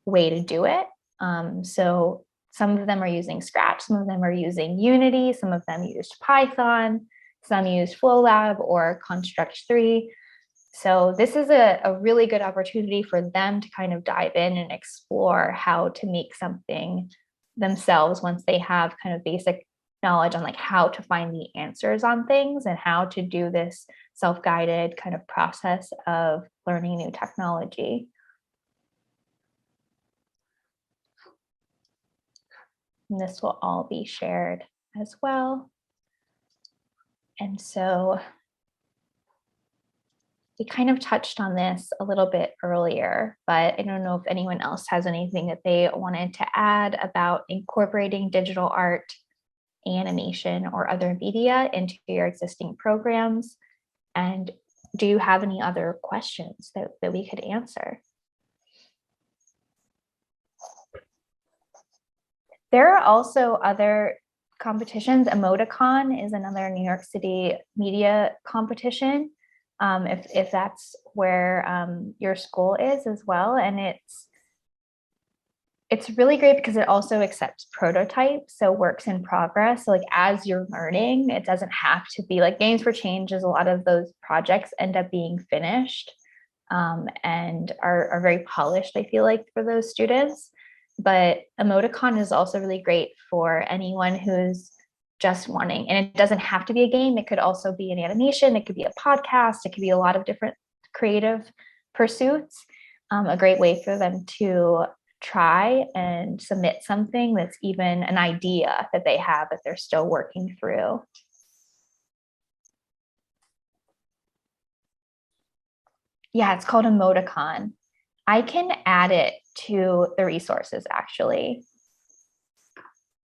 Speaker 3: way to do it. So some of them are using Scratch, some of them are using Unity, some of them used Python, some used FlowLab or Construct 3. So this is a really good opportunity for them to kind of dive in and explore how to make something themselves once they have kind of basic knowledge on like how to find the answers on things and how to do this self-guided kind of process of learning new technology. And this will all be shared as well. And so we kind of touched on this a little bit earlier, but I don't know if anyone else has anything that they wanted to add about incorporating digital art, animation, or other media into your existing programs. And do you have any other questions that we could answer? There are also other competitions. Emoticon is another New York City media competition, if that's where your school is as well. And it's really great because it also accepts prototypes, so works in progress. So like as you're learning, it doesn't have to be like Games for Change. A lot of those projects end up being finished and are very polished, I feel like, for those students. But Emoticon is also really great for anyone who's just wanting, and it doesn't have to be a game. It could also be an animation. It could be a podcast. It could be a lot of different creative pursuits. A great way for them to try and submit something that's even an idea that they have that they're still working through. Yeah, it's called Emoticon. I can add it to the resources actually,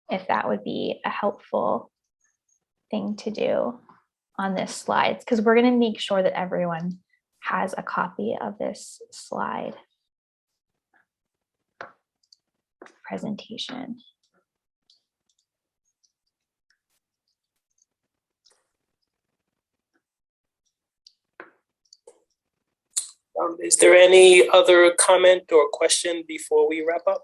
Speaker 3: if that would be a helpful thing to do on this slide, because we're going to make sure that everyone has a copy of this slide presentation.
Speaker 2: Is there any other comment or question before we wrap up?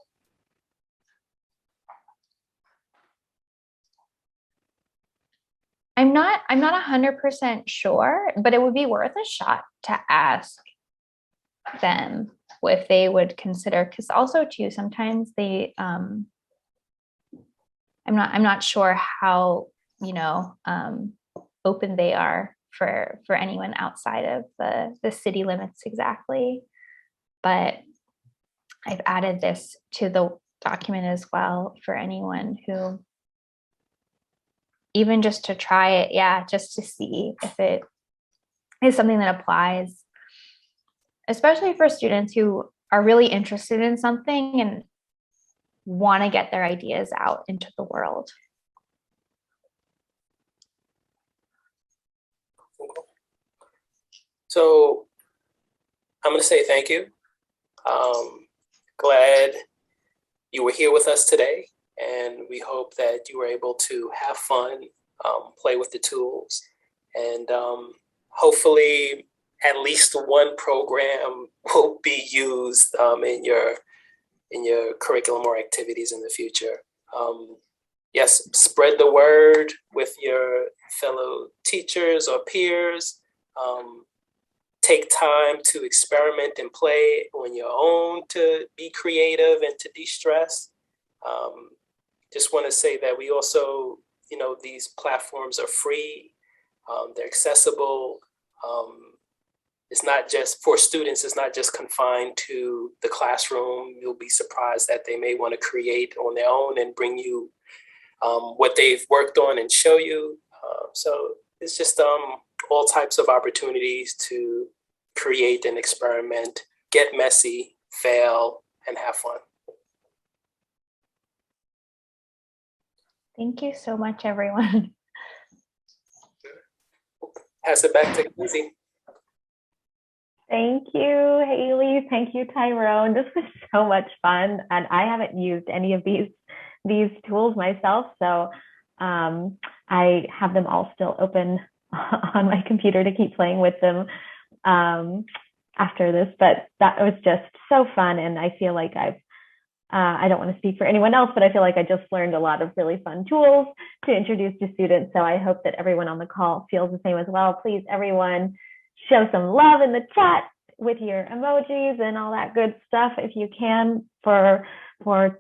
Speaker 3: I'm not 100% sure, but it would be worth a shot to ask them if they would consider, because also too, sometimes they, I'm not sure how, open they are for anyone outside of the city limits exactly. But I've added this to the document as well for anyone who, even just to try it, just to see if it is something that applies, especially for students who are really interested in something and want to get their ideas out into the world.
Speaker 2: So I'm going to say thank you. Glad you were here with us today, and we hope that you were able to have fun, play with the tools, and hopefully at least one program will be used in your curriculum or activities in the future. Yes, spread the word with your fellow teachers or peers. Take time to experiment and play on your own to be creative and to de-stress. Just want to say that we also, these platforms are free. They're accessible. It's not just for students, it's not just confined to the classroom. You'll be surprised that they may want to create on their own and bring you what they've worked on and show you. So it's just all types of opportunities to create and experiment, get messy, fail, and have fun.
Speaker 3: Thank you so much, everyone.
Speaker 2: Pass it back to Lizzie.
Speaker 1: Thank you, Haley. Thank you, Tyrone. This was so much fun, and I haven't used any of these tools myself, so I have them all still open on my computer to keep playing with them after this. But that was just so fun, and I feel like I don't want to speak for anyone else, but I feel like I just learned a lot of really fun tools to introduce to students. So I hope that everyone on the call feels the same as well. Please, everyone, show some love in the chat with your emojis and all that good stuff if you can for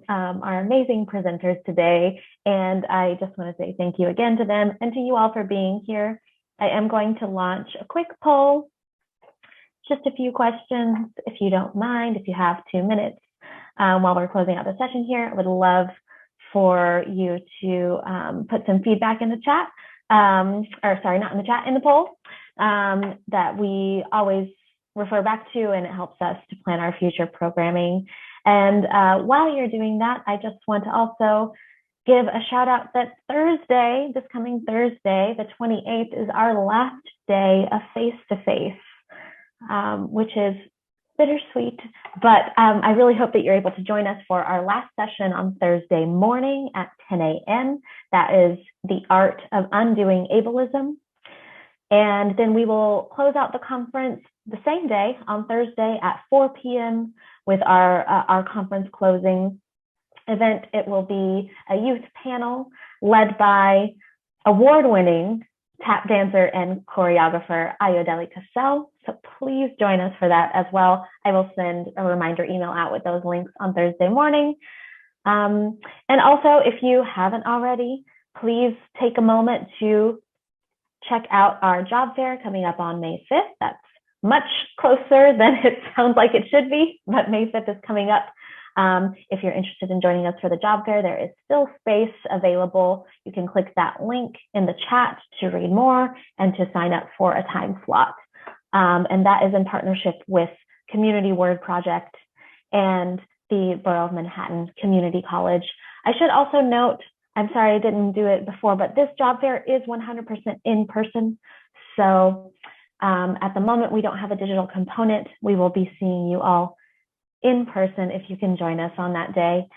Speaker 1: our amazing presenters today. And I just want to say thank you again to them and to you all for being here. I am going to launch a quick poll, just a few questions, if you don't mind, if you have 2 minutes while we're closing out the session here. I would love for you to put some feedback in the chat, or sorry, not in the chat, in the poll, that we always refer back to, and it helps us to plan our future programming. And while you're doing that, I just want to also give a shout out that Thursday, this coming Thursday, the 28th, is our last day of face-to-face, which is bittersweet, but I really hope that you're able to join us for our last session on Thursday morning at 10 a.m. That is the art of undoing ableism. And then we will close out the conference the same day on Thursday at 4 p.m. with our conference closing event. It will be a youth panel led by award-winning tap dancer and choreographer Ayodele Cassell. So please join us for that as well. I will send a reminder email out with those links on Thursday morning. And also, if you haven't already, please take a moment to check out our job fair coming up on May 5th. That's much closer than it sounds like it should be, but May 5th is coming up. If you're interested in joining us for the job fair, there is still space available. You can click that link in the chat to read more and to sign up for a time slot. And that is in partnership with Community Word Project and the Borough of Manhattan Community College. I should also note, I'm sorry I didn't do it before, but this job fair is 100% in person. So at the moment, we don't have a digital component. We will be seeing you all in person if you can join us on that day.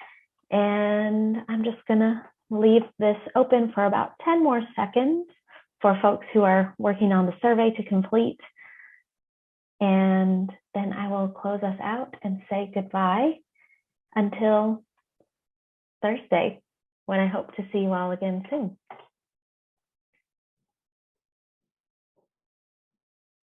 Speaker 1: And I'm just gonna leave this open for about 10 more seconds for folks who are working on the survey to complete. And then I will close us out and say goodbye until Thursday, when I hope to see you all again soon.